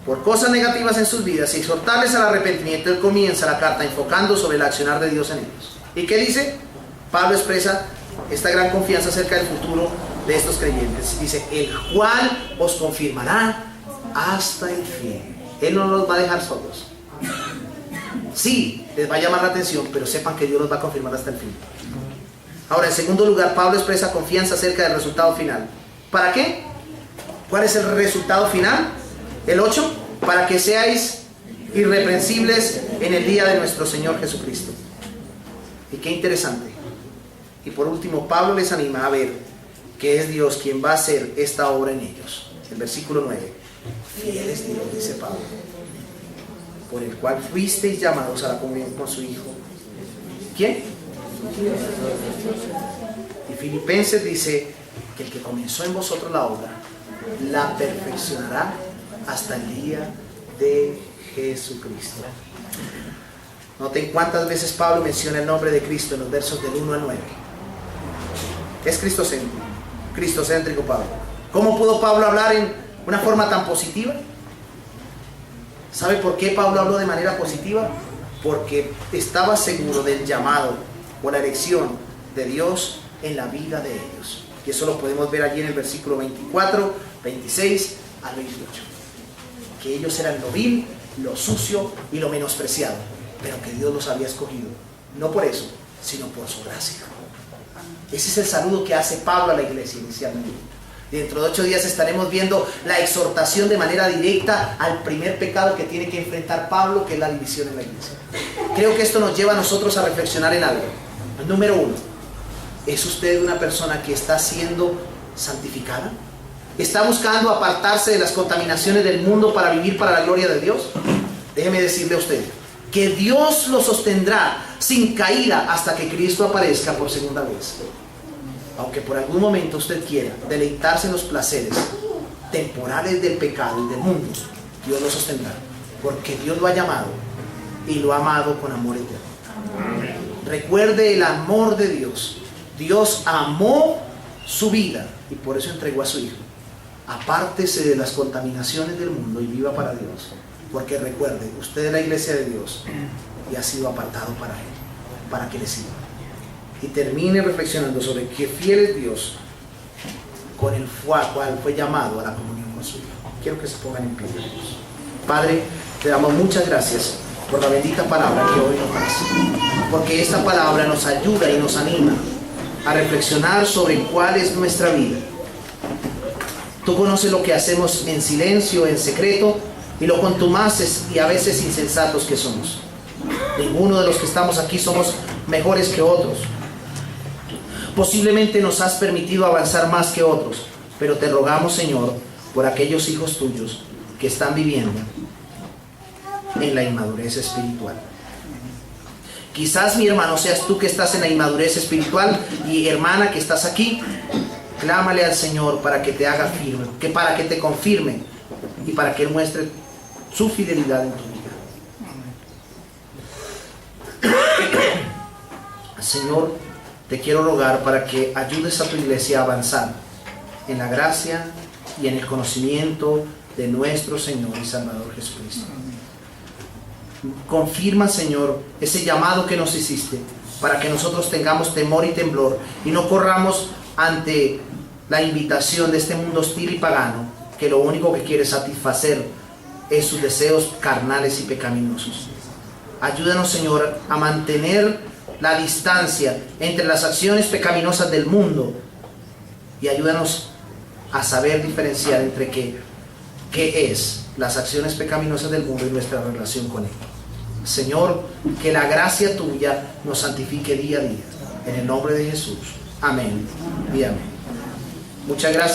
por cosas negativas en sus vidas y exhortarles al arrepentimiento, él comienza la carta enfocando sobre el accionar de Dios en ellos. ¿Y qué dice? Pablo expresa esta gran confianza acerca del futuro de estos creyentes. Dice, el cual os confirmará hasta el fin. Él no los va a dejar solos. Sí, les va a llamar la atención, pero sepan que Dios los va a confirmar hasta el fin. Ahora, en segundo lugar, Pablo expresa confianza acerca del resultado final. ¿Para qué? ¿Cuál es el resultado final? El 8, para que seáis irreprensibles en el día de nuestro Señor Jesucristo. Y qué interesante. Y por último, Pablo les anima a ver que es Dios quien va a hacer esta obra en ellos. El versículo 9. Fiel es Dios, dice Pablo, por el cual fuisteis llamados a la comunión con su Hijo. ¿Quién? Y Filipenses dice que el que comenzó en vosotros la obra, la perfeccionará hasta el día de Jesucristo. Noten cuántas veces Pablo menciona el nombre de Cristo en los versos del 1 al 9. Es cristocéntrico Pablo. ¿Cómo pudo Pablo hablar en una forma tan positiva? ¿Sabe por qué Pablo habló de manera positiva? Porque estaba seguro del llamado o la elección de Dios en la vida de ellos. Y eso lo podemos ver allí en el versículo 24, 26 al 28. Que ellos eran lo vil, lo sucio y lo menospreciado, pero que Dios los había escogido, no por eso, sino por su gracia. Ese es el saludo que hace Pablo a la iglesia inicialmente. Y dentro de 8 días estaremos viendo la exhortación de manera directa al primer pecado que tiene que enfrentar Pablo, que es la división en la iglesia. Creo que esto nos lleva a nosotros a reflexionar en algo. Número 1, ¿es usted una persona que está siendo santificada? ¿Está buscando apartarse de las contaminaciones del mundo para vivir para la gloria de Dios? Déjeme decirle a usted que Dios lo sostendrá sin caída hasta que Cristo aparezca por segunda vez. Aunque por algún momento usted quiera deleitarse en los placeres temporales del pecado y del mundo, Dios lo sostendrá, porque Dios lo ha llamado y lo ha amado con amor eterno. Recuerde el amor de Dios. Dios amó su vida y por eso entregó a su Hijo. Apártese de las contaminaciones del mundo y viva para Dios, porque recuerde, usted es la iglesia de Dios y ha sido apartado para Él, para que le sirva. Y termine reflexionando sobre qué fiel es Dios, con el cual fue llamado a la comunión con su Hijo. Quiero que se pongan en pie. Padre, te damos muchas gracias por la bendita palabra que hoy nos das, porque esta palabra nos ayuda y nos anima a reflexionar sobre cuál es nuestra vida. Tú conoces lo que hacemos en silencio, en secreto, y lo contumaces y a veces insensatos que somos. Ninguno de los que estamos aquí somos mejores que otros. Posiblemente nos has permitido avanzar más que otros, pero te rogamos, Señor, por aquellos hijos tuyos que están viviendo en la inmadurez espiritual. Quizás, mi hermano, seas tú que estás en la inmadurez espiritual, y hermana que estás aquí, clámale al Señor para que te haga firme, para que te confirme y para que Él muestre su fidelidad en tu vida. Señor, te quiero rogar para que ayudes a tu iglesia a avanzar en la gracia y en el conocimiento de nuestro Señor y Salvador Jesucristo. Confirma, Señor, ese llamado que nos hiciste para que nosotros tengamos temor y temblor y no corramos ante la invitación de este mundo hostil y pagano, que lo único que quiere satisfacer es sus deseos carnales y pecaminosos. Ayúdanos, Señor, a mantener la distancia entre las acciones pecaminosas del mundo y ayúdanos a saber diferenciar entre qué es las acciones pecaminosas del mundo y nuestra relación con Él. Señor, que la gracia tuya nos santifique día a día. En el nombre de Jesús. Amén y amén. Muchas gracias.